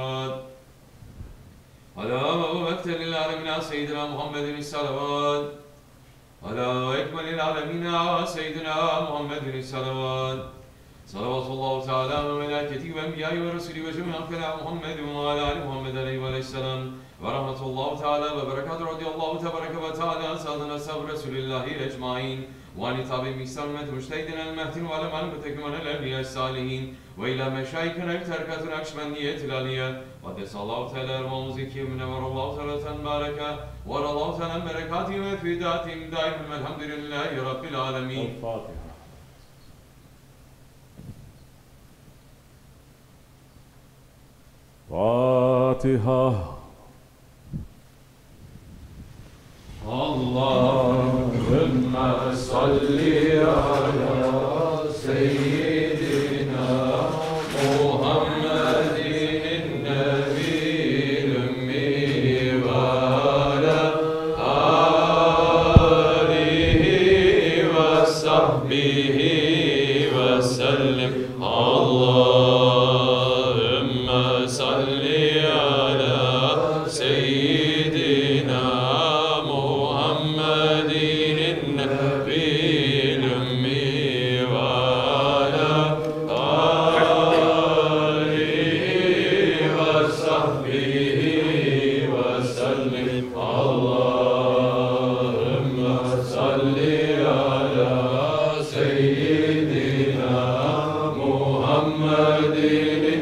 الصلوات على مبعوث للعالمين سيدنا محمد الصلوات على أكمل العالمين سيدنا محمد الصلوات صلوات الله تعالى وملائكته وأنبيائه ورسله وجميع خلق محمد وعلى آل محمد عليه السلام ورحمة الله تعالى وبركاته رضي الله تبارك وتعالى سادنا أصحاب رسول الله أجمعين وعن تابعين بإحسان مجتهدنا المهدين وعلى من متكمل الأنبياء الصالحين وإلى مشايخنا التركة النقشبندية العليا قدس الله تعالى أرواحهم منور الله تعالى تبارك ورى الله تعالى بركاتهم وفداتهم دائما الحمد لله رب العالمين. الفاتحة. فاتحة. اللهم صل على سيدنا محمد النبي الأمي وعلى آله وصحبه وسلم. اللهم صل على سيدنا محمد النبي الأمي وعلى آله وصحبه وسلم. اللهم صل على سيدنا محمد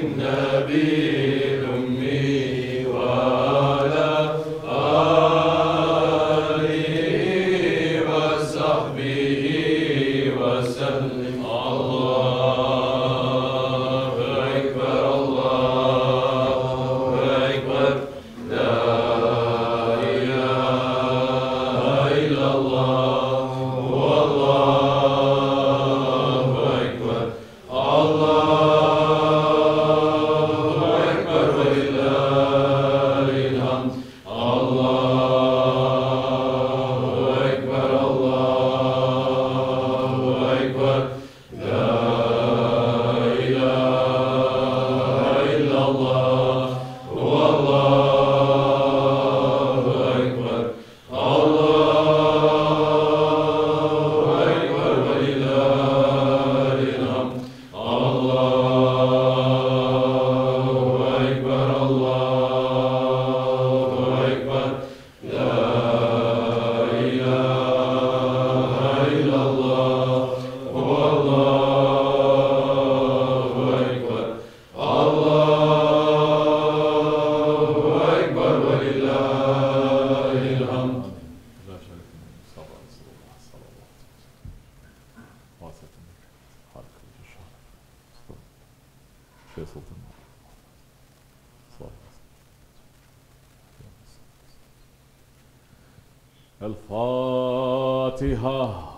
النبي الأمي وعلى آله وصحبه وسلم. الله أكبر الله أكبر لا إله إلا الله والله أكبر. الله أكبر ولله الحمد. الله أكبر الله أكبر لا إله إلا الله والله أكبر. الله أكبر ولله الحمد. الله أكبر الله أكبر لا إله إلا الله والله أكبر. الله أكبر ولله الحمد. الفاتحة.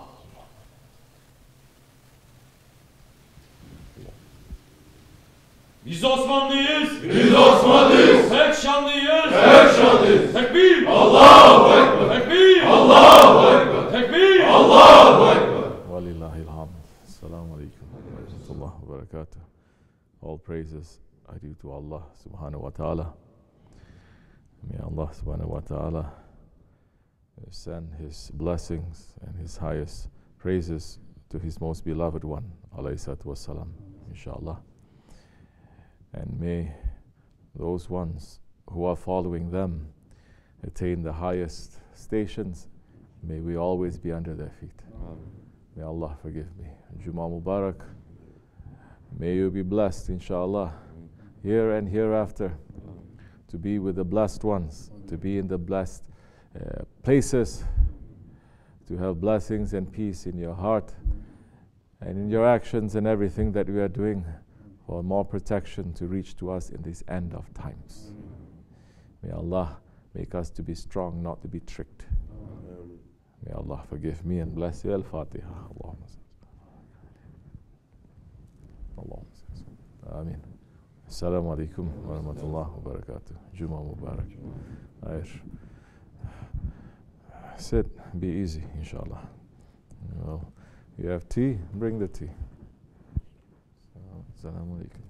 Biz Osmanlıyız. Biz Osmanlıyız. Pek şanlıyız. Pek şanlıyız. Tekbir. Allahu Ekber. Tekbir. Allahu Ekber. Tekbir. Allahu Ekber. Walillahilhamd. Assalamu alaikum wa rahmatullahi wa barakatuh. All praises are due to Allah subhanahu wa ta'ala. May Allah subhanahu wa ta'ala send His blessings and His highest praises to His most beloved one, alayhi salatu wassalam, inshallah. And may those ones who are following them attain the highest stations. May we always be under their feet. May Allah forgive me. Juma Mubarak. May you be blessed, inshallah, here and hereafter, to be with the blessed ones, to be in the blessed places, to have blessings and peace in your heart and in your actions and everything that we are doing, for more protection to reach to us in this end of times. May Allah make us to be strong, not to be tricked. May Allah forgive me and bless you. Al-Fatiha. Allahumma Amin. Assalamu alaikum wa rahmatullahi wa barakatuh. Juma Mubarak. Ayr. Sit, be easy, inshallah. Well, you have tea? Bring the tea. Assalamu alaikum.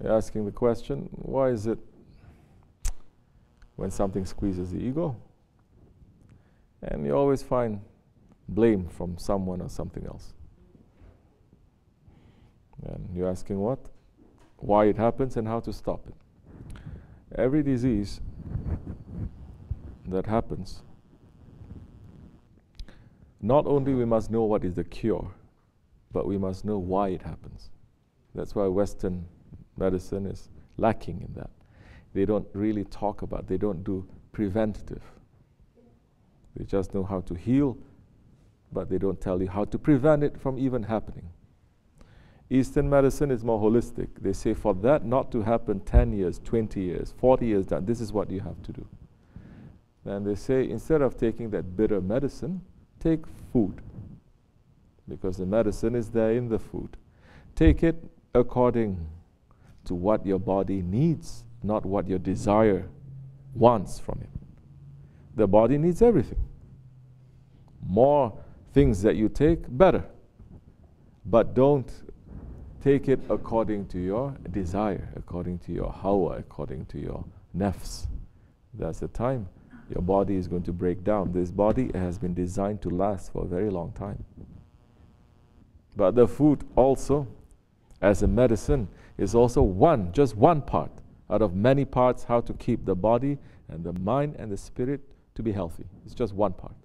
You're asking the question, why is it when something squeezes the ego? And you always find blame from someone or something else. And you're asking what? Why it happens and how to stop it. Every disease that happens, not only we must know what is the cure, but we must know why it happens. That's why Western medicine is lacking in that. They don't really talk about, they don't do preventative. They just know how to heal, but they don't tell you how to prevent it from even happening. Eastern medicine is more holistic. They say for that not to happen 10 years, 20 years, 40 years down, this is what you have to do. And they say instead of taking that bitter medicine, take food. Because the medicine is there in the food. Take it according to what your body needs, not what your desire wants from it. The body needs everything. More things that you take, better. But don't take it according to your desire, according to your hawa, according to your nafs. That's the time your body is going to break down. This body has been designed to last for a very long time. But the food also, as a medicine, is also just one part out of many parts how to keep the body and the mind and the spirit to be healthy. It's just one part.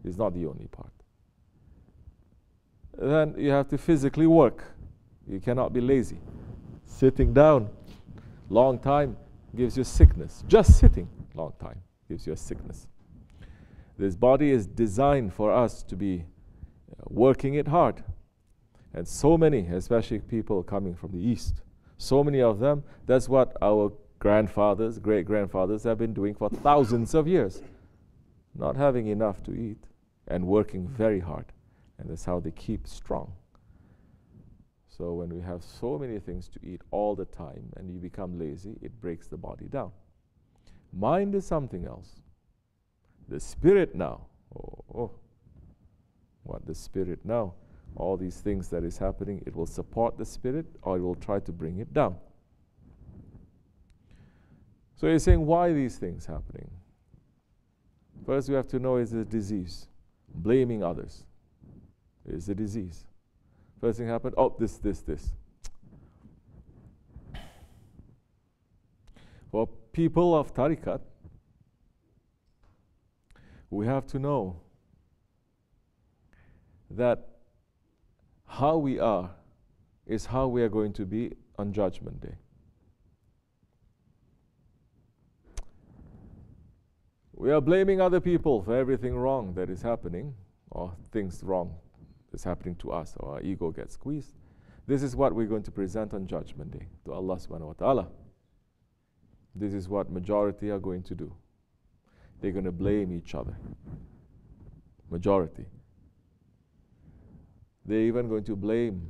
It's not the only part. Then you have to physically work. You cannot be lazy. Sitting down long time gives you sickness. Just sitting long time gives you a sickness. This body is designed for us to be working it hard. And so many, especially people coming from the East, so many of them, that's what our grandfathers, great-grandfathers have been doing for thousands of years. Not having enough to eat and working very hard. And that's how they keep strong. So when we have so many things to eat all the time and you become lazy, it breaks the body down. Mind is something else. The spirit now, what the spirit now? All these things that is happening, it will support the spirit or it will try to bring it down. So you're saying, why these things happening? First we have to know is a disease. Blaming others is a disease. First thing happened, this. For people of tariqat, we have to know that how we are is how we are going to be on Judgment Day. We are blaming other people for everything wrong that is happening, or things wrong that's happening to us, or our ego gets squeezed. This is what we're going to present on Judgment Day to Allah subhanahu wa ta'ala. This is what majority are going to do. They're going to blame each other. Majority. They're even going to blame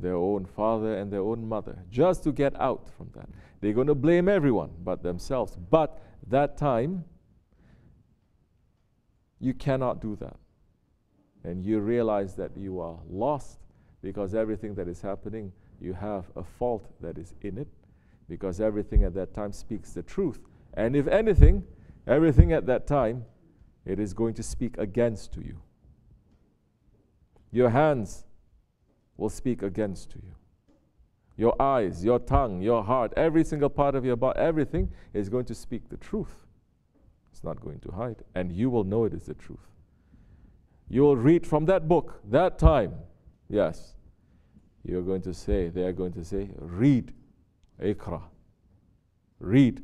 their own father and their own mother just to get out from that. They're going to blame everyone but themselves. But that time, you cannot do that. And you realize that you are lost because everything that is happening, you have a fault that is in it, because everything at that time speaks the truth. And if anything, everything at that time, it is going to speak against you. Your hands will speak against you. Your eyes, your tongue, your heart, every single part of your body, everything is going to speak the truth. It's not going to hide. And you will know it is the truth. You will read from that book, that time. Yes. You're going to say, they are going to say, read. Ikra. Read.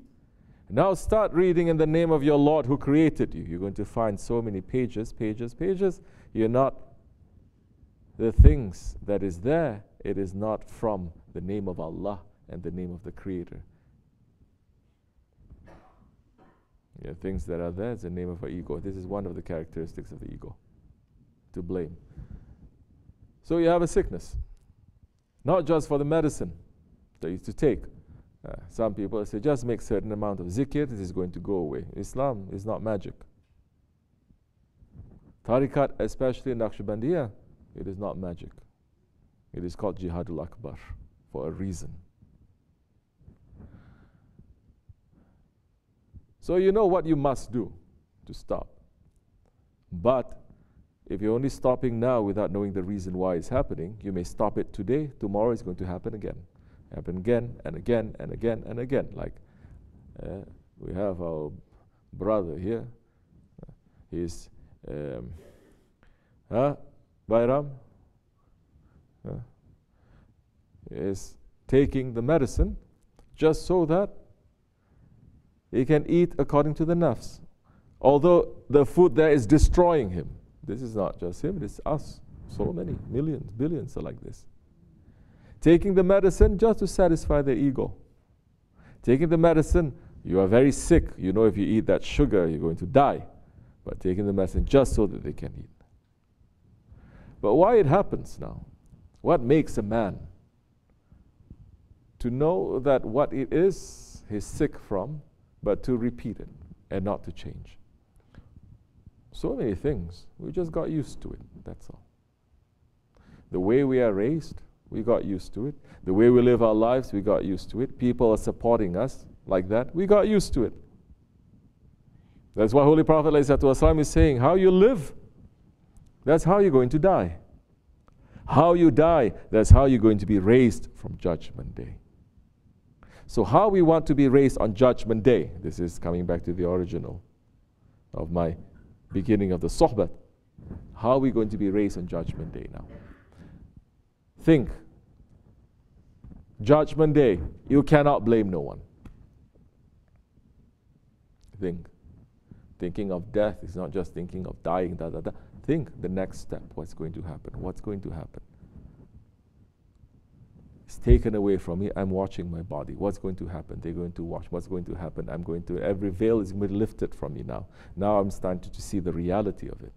Now start reading in the name of your Lord who created you. You're going to find so many pages. You're not, the things that is there, it is not from the name of Allah and the name of the Creator. Yeah, things that are there is the name of our ego. This is one of the characteristics of the ego, to blame. So you have a sickness, not just for the medicine that you to take. Some people say, just make certain amount of zikr, this is going to go away. Islam is not magic. Tariqat, especially in Nakshbandiya, it is not magic. It is called Jihadul Akbar for a reason. So you know what you must do to stop. But if you're only stopping now without knowing the reason why it's happening, you may stop it today, tomorrow it's going to happen again. Happen again and again and again and again. Like we have our brother here. He's Bayram is taking the medicine just so that he can eat according to the nafs. Although the food there is destroying him. This is not just him, it's us. So many, millions, billions are like this. Taking the medicine just to satisfy their ego. Taking the medicine, you are very sick. You know if you eat that sugar, you're going to die. But taking the medicine just so that they can eat. But why it happens now? What makes a man to know that what it is he's sick from, but to repeat it and not to change? So many things. We just got used to it, that's all. The way we are raised, we got used to it. The way we live our lives, we got used to it. People are supporting us like that. We got used to it. That's why Holy Prophet ﷺ is saying, how you live, that's how you're going to die. How you die, that's how you're going to be raised from Judgment Day. So how we want to be raised on Judgment Day, this is coming back to the original of my beginning of the sohbet. How are we going to be raised on Judgment Day now? Think. Judgment Day, you cannot blame no one. Think. Thinking of death is not just thinking of dying, Think the next step, what's going to happen, what's going to happen. It's taken away from me, I'm watching my body. What's going to happen? They're going to watch. What's going to happen? Every veil is going to be lifted from me now. Now I'm starting to see the reality of it.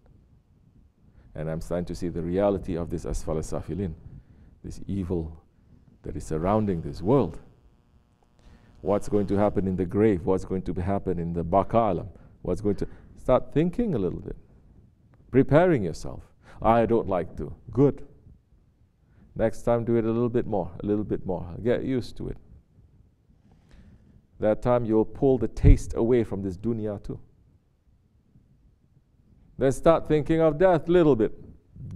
And I'm starting to see the reality of this asfal safilin, this evil that is surrounding this world. What's going to happen in the grave? What's going to happen in the baqalam? What's going to... Start thinking a little bit. Preparing yourself. I don't like to. Good. Next time do it a little bit more, a little bit more. Get used to it. That time you'll pull the taste away from this dunya too. Then start thinking of death a little bit.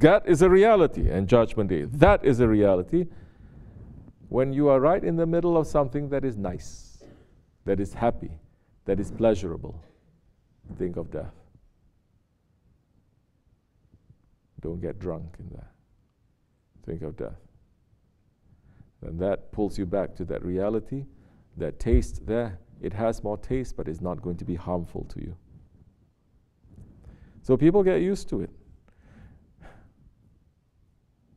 That is a reality, and Judgment Day. That is a reality when you are right in the middle of something that is nice, that is happy, that is pleasurable. Think of death. Don't get drunk in that. Think of death. And that pulls you back to that reality, that taste there. It has more taste, but it's not going to be harmful to you. So people get used to it.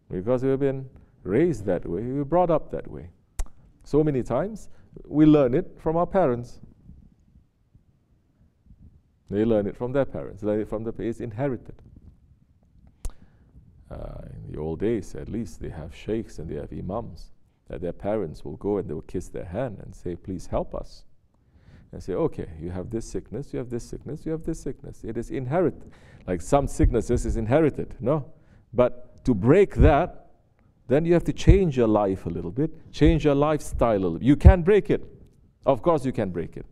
Because we've been raised that way, we were brought up that way. So many times, we learn it from our parents. They learn it from their parents, learn it from the parents, inherited. In the old days, at least, they have sheikhs and they have imams that their parents will go and they will kiss their hand and say, please help us. And say, okay, you have this sickness, you have this sickness, you have this sickness. It is inherited. Like some sicknesses is inherited, no? But to break that, then you have to change your life a little bit, change your lifestyle a little bit. You can break it. Of course you can break it.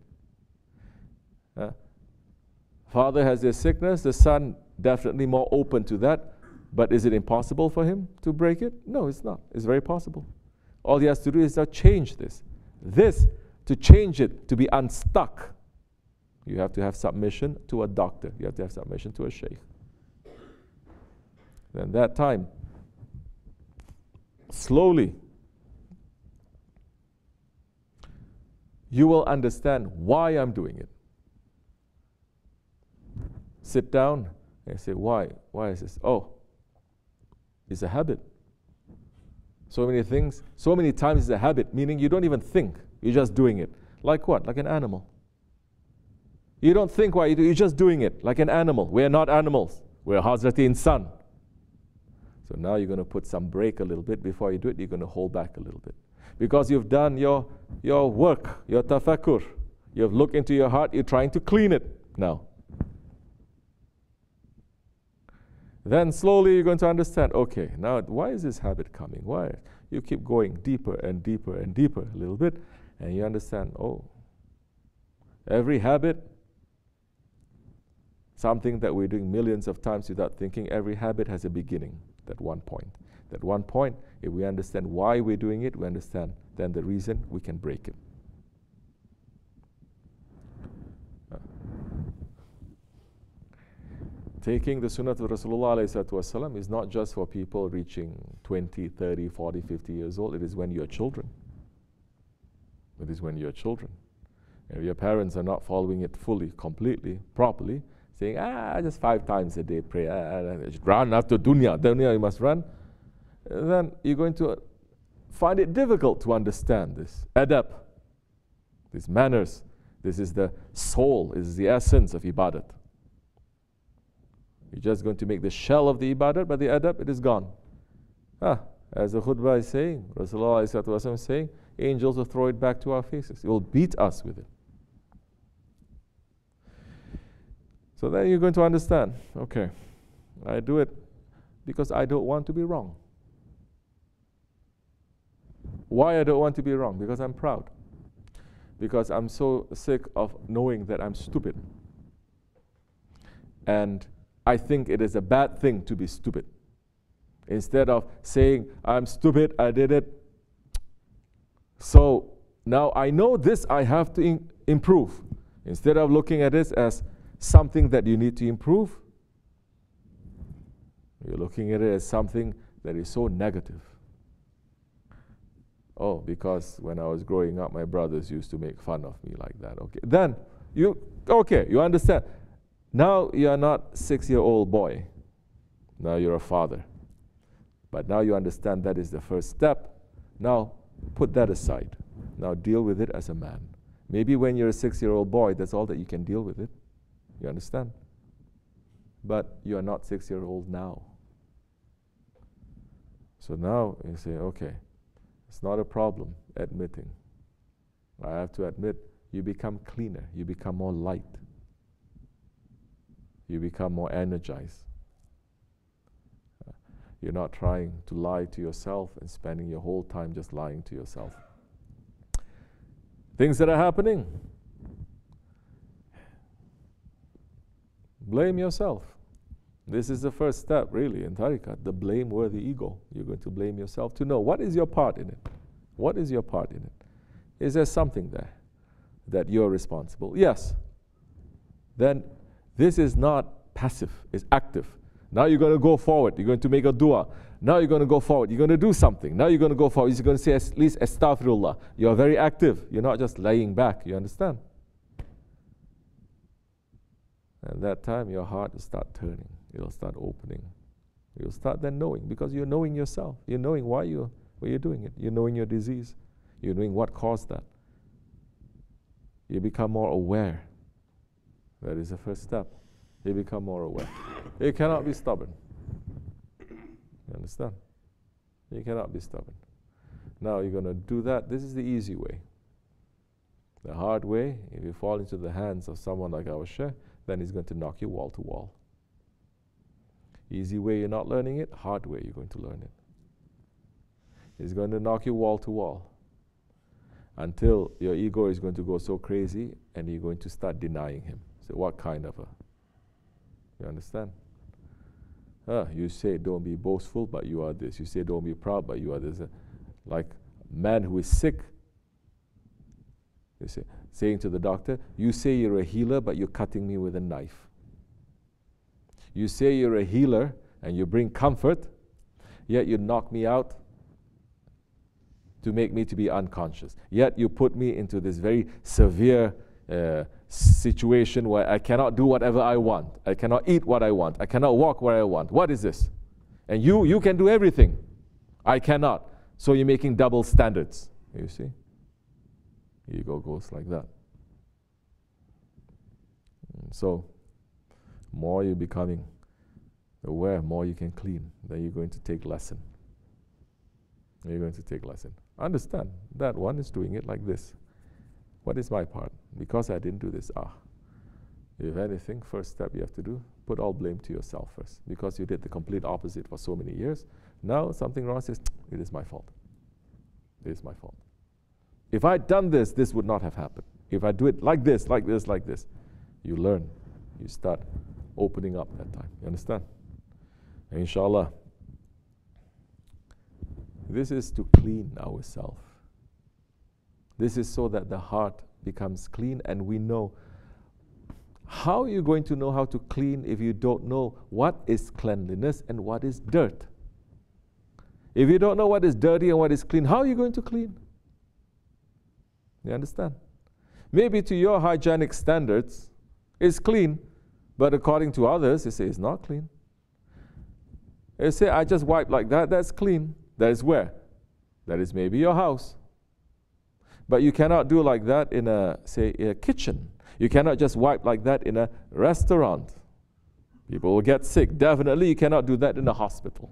Father has this sickness, the son definitely more open to that. But is it impossible for him to break it? No, it's not. It's very possible. All he has to do is to change this. To change it, to be unstuck, you have to have submission to a doctor. You have to have submission to a sheikh. Then that time, slowly, you will understand why I'm doing it. Sit down and say, why? Why is this? Oh, it's a habit. So many things, so many times it's a habit, meaning you don't even think, you're just doing it. Like what? Like an animal. You don't think why you do, you're just doing it, like an animal. We're not animals, we're Hazrati Insan. So now you're going to put some break a little bit. Before you do it, you're going to hold back a little bit. Because you've done your work, your tafakkur. You've looked into your heart, you're trying to clean it now. Then slowly you're going to understand, okay, now why is this habit coming? Why? You keep going deeper and deeper and deeper a little bit, and you understand, oh, Every habit, something that we're doing millions of times without thinking, every habit has a beginning, that one point. That one point, if we understand why we're doing it, we understand then the reason, we can break it. Taking the sunnah of Rasulullah is not just for people reaching 20, 30, 40, 50 years old. It is when you're children. It is when you're children. If your parents are not following it fully, completely, properly, saying, just 5 times a day pray, run after dunya you must run, then you're going to find it difficult to understand this. Adab, these manners, this is the soul, this is the essence of ibadat. You're just going to make the shell of the ibadat, but the adab, it is gone. As the khutbah is saying, Rasulullah is saying, angels will throw it back to our faces. It will beat us with it. So then you're going to understand, okay, I do it because I don't want to be wrong. Why I don't want to be wrong? Because I'm proud. Because I'm so sick of knowing that I'm stupid. And I think it is a bad thing to be stupid. Instead of saying, I'm stupid, I did it. So now I know this, I have to improve. Instead of looking at this as something that you need to improve, you're looking at it as something that is so negative. Oh, because when I was growing up, my brothers used to make fun of me like that. Okay, then you understand. Now you are not 6-year-old boy. Now you're a father. But now you understand that is the first step. Now put that aside. Now deal with it as a man. Maybe when you're a 6-year-old boy, that's all that you can deal with it. You understand? But you are not 6-year-old now. So now you say, okay, it's not a problem admitting. I have to admit, you become cleaner, you become more light. You become more energized. You're not trying to lie to yourself and spending your whole time just lying to yourself. Things that are happening, blame yourself. This is the first step, really, in tariqat, the blameworthy ego. You're going to blame yourself to know what is your part in it. What is your part in it? Is there something there that you're responsible? Yes. Then this is not passive, it's active. Now you're going to go forward. You're going to make a dua. Now you're going to go forward. You're going to do something. Now you're going to go forward. You're going to say at least astaghfirullah. You're very active. You're not just laying back. You understand? And that time your heart will start turning. It'll start opening. You'll start then knowing, because you're knowing yourself. You're knowing why you're doing it. You're knowing your disease. You're knowing what caused that. You become more aware. That is the first step. You become more aware. You cannot be stubborn. You understand? You cannot be stubborn. Now you're going to do that. This is the easy way. The hard way, if you fall into the hands of someone like our Shaykh, then he's going to knock you wall to wall. Easy way, you're not learning it. Hard way, you're going to learn it. He's going to knock you wall to wall until your ego is going to go so crazy and you're going to start denying him. So what kind of a... You understand? You say don't be boastful, but you are this. You say don't be proud, but you are this. Like a man who is sick, you say, saying to the doctor, you say you're a healer, but you're cutting me with a knife. You say you're a healer and you bring comfort, yet you knock me out to make me to be unconscious. Yet you put me into this very severe situation where I cannot do whatever I want. I cannot eat what I want. I cannot walk where I want. What is this? And you can do everything. I cannot. So you're making double standards. You see? Ego goes like that. So, more you're becoming aware, more you can clean. Then you're going to take lesson. You're going to take lesson. Understand that one is doing it like this. What is my part? Because I didn't do this. If anything, first step you have to do, put all blame to yourself first. Because you did the complete opposite for so many years. Now something wrong, says, it is my fault. It is my fault. If I'd done this, this would not have happened. if I do it like this, like this, like this, you learn. You start opening up that time. You understand? And inshallah, this is to clean ourselves. This is so that the heart becomes clean, and we know. How are you going to know how to clean if you don't know what is cleanliness and what is dirt? If you don't know what is dirty and what is clean, how are you going to clean? You understand? Maybe to your hygienic standards, it's clean, but according to others, you say it's not clean. You say, I just wipe like that, that's clean. That is where? That is maybe your house. But you cannot do like that in a kitchen. You cannot just wipe like that in a restaurant. People will get sick. Definitely you cannot do that in a hospital.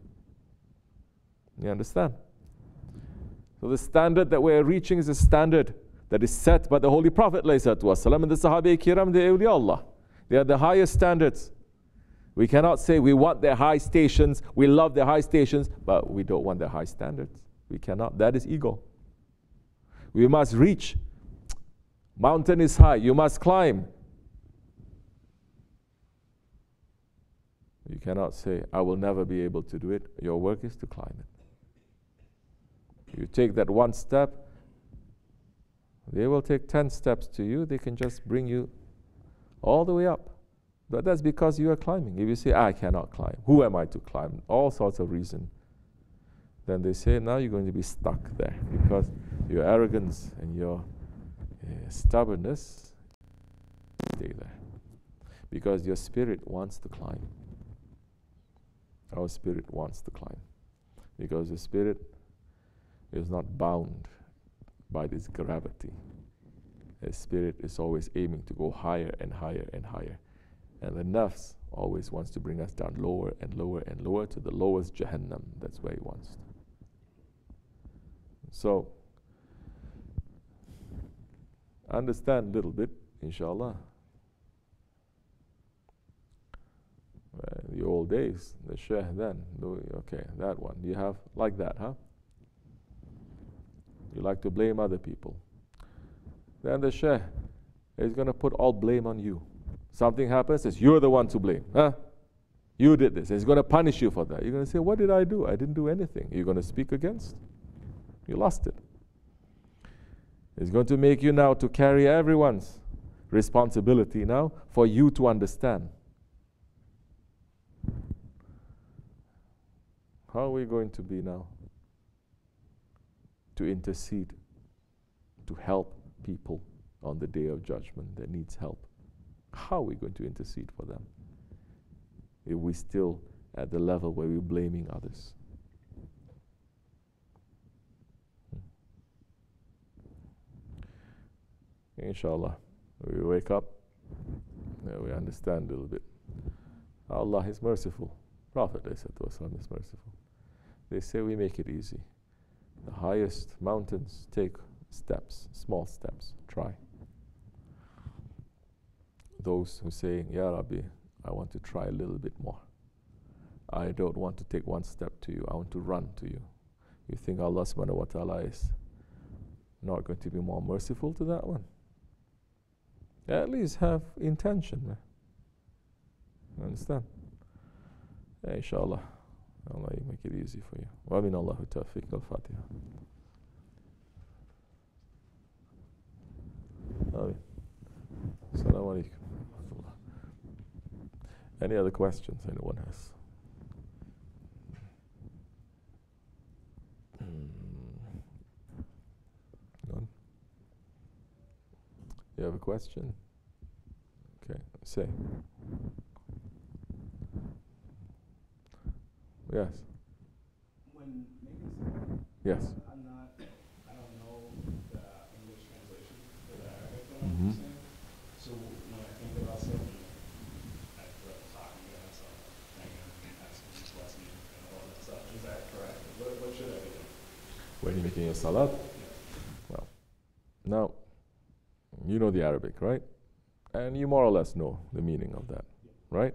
You understand? So the standard that we're reaching is a standard that is set by the Holy Prophet ﷺ and the Sahabi Kiram, the awliya Allah. They are the highest standards. We cannot say we want their high stations, we love their high stations, but we don't want their high standards. We cannot. That is ego. We must reach. Mountain is high, you must climb. You cannot say, I will never be able to do it. Your work is to climb it. You take that one step, they will take 10 steps to you. They can just bring you all the way up. But that's because you are climbing. If you say, I cannot climb, who am I to climb? All sorts of reasons. Then they say, now you're going to be stuck there because your arrogance and your stubbornness stay there. Because your spirit wants to climb. Our spirit wants to climb. Because the spirit is not bound by this gravity. The spirit is always aiming to go higher and higher and higher. And the nafs always wants to bring us down lower and lower and lower to the lowest Jahannam. That's where he wants to. So, understand a little bit, inshallah. The old days, the Shaykh then, okay, that one. You have like that, huh? You like to blame other people. Then the Shaykh is going to put all blame on you. Something happens, says, you're the one to blame. Huh? You did this. He's going to punish you for that. You're going to say, what did I do? I didn't do anything. You're going to speak against? You lost it. It's going to make you now to carry everyone's responsibility now for you to understand. How are we going to be now? To intercede, to help people on the day of judgment that needs help. How are we going to intercede for them if we're still at the level where we're blaming others? Inshallah, we wake up, we understand a little bit. Allah is merciful. Prophet is merciful. They say we make it easy. The highest mountains take steps, small steps. Try. Those who say, Ya Rabbi, I want to try a little bit more. I don't want to take one step to you. I want to run to you. You think Allah subhanahu wa ta'ala is not going to be more merciful to that one? At least have intention. Understand? Inshallah. Allah make it easy for you. Wa min Allahu tawfiq. Al-Fatiha. Amin. Assalamu alaikum. Any other questions anyone has? None? You have a question? Okay, say. Yes. When making yes. I don't know the English translation for the Arabic that I'm saying. So when I think about something, I feel like talking to myself, asking questions and all that stuff. Is that correct? What should I be doing? When you're making a salat? Well, now, you know the Arabic, right? And you more or less know the meaning of that, right?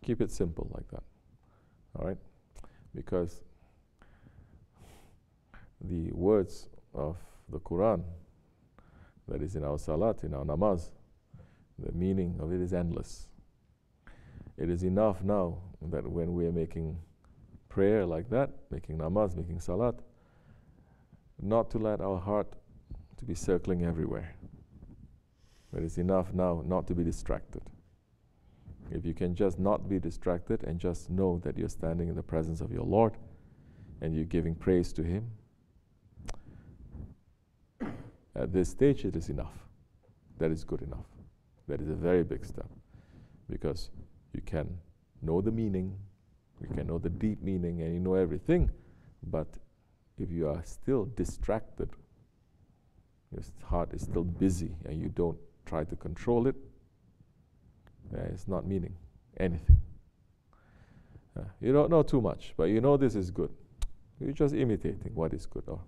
Keep it simple like that. All right? Because the words of the Quran, that is in our salat, in our namaz. The meaning of it is endless. It is enough now that when we are making prayer like that, making namaz, making salat, not to let our heart to be circling everywhere. It is enough now not to be distracted. If you can just not be distracted and just know that you're standing in the presence of your Lord and you're giving praise to Him, at this stage it is enough. That is good enough. That is a very big step, because you can know the meaning, you can know the deep meaning, and you know everything, but if you are still distracted, your heart is still busy, and you don't try to control it, it's not meaning anything. You don't know too much, but you know this is good. You're just imitating what is good, or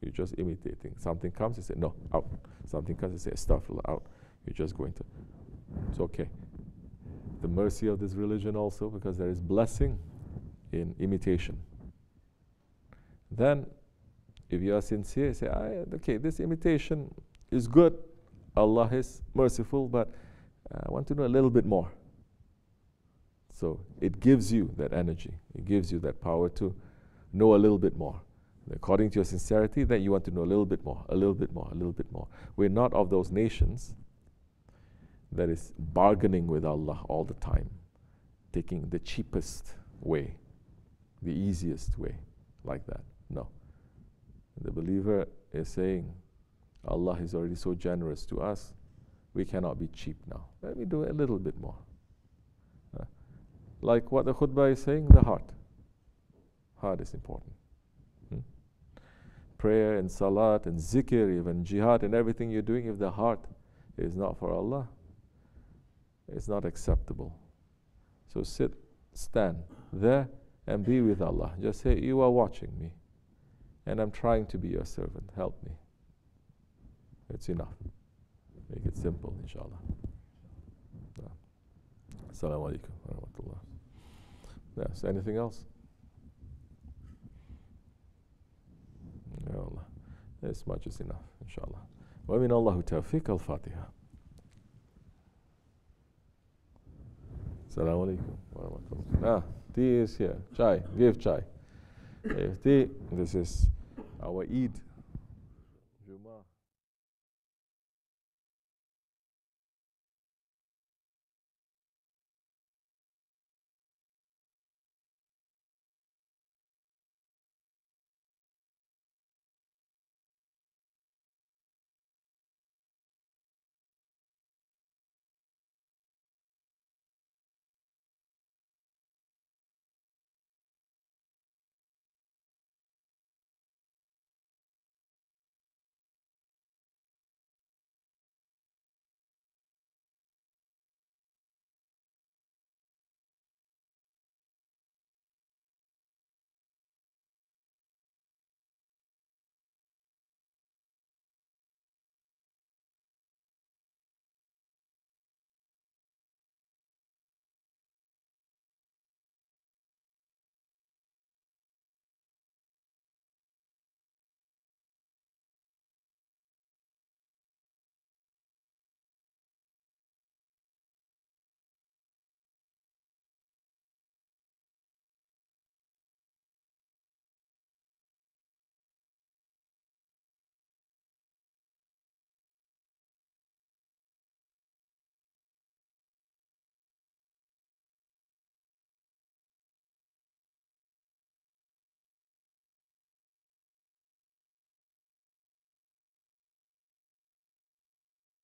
you're just imitating. Something comes, you say, no, out. Something comes, you say, astaghfirullah, out. You're just going to, it's okay. The mercy of this religion also, because there is blessing in imitation. Then, if you are sincere, say, okay, this imitation is good. Allah is merciful, but I want to know a little bit more. So it gives you that energy. It gives you that power to know a little bit more. According to your sincerity, then you want to know a little bit more, a little bit more, a little bit more. We're not of those nations that is bargaining with Allah all the time, taking the cheapest way, the easiest way, like that. No. The believer is saying, Allah is already so generous to us, we cannot be cheap now. Let me do a little bit more. Like what the khutbah is saying, the heart. Heart is important. Prayer and salat and zikr, even jihad and everything you're doing, if the heart is not for Allah, it's not acceptable. So stand there and be with Allah. Just say, you are watching me and I'm trying to be your servant. Help me. It's enough. Make it simple, inshallah. Assalamu alaikum wa rahmatullah. Yes, anything else? Ya Allah. This much is enough, inshallah. Wa min Allahu tawfiq al-Fatiha. Assalamu alaikum wa rahmatullah. Tea is here. Chai. Give chai. Tea. This is our Eid.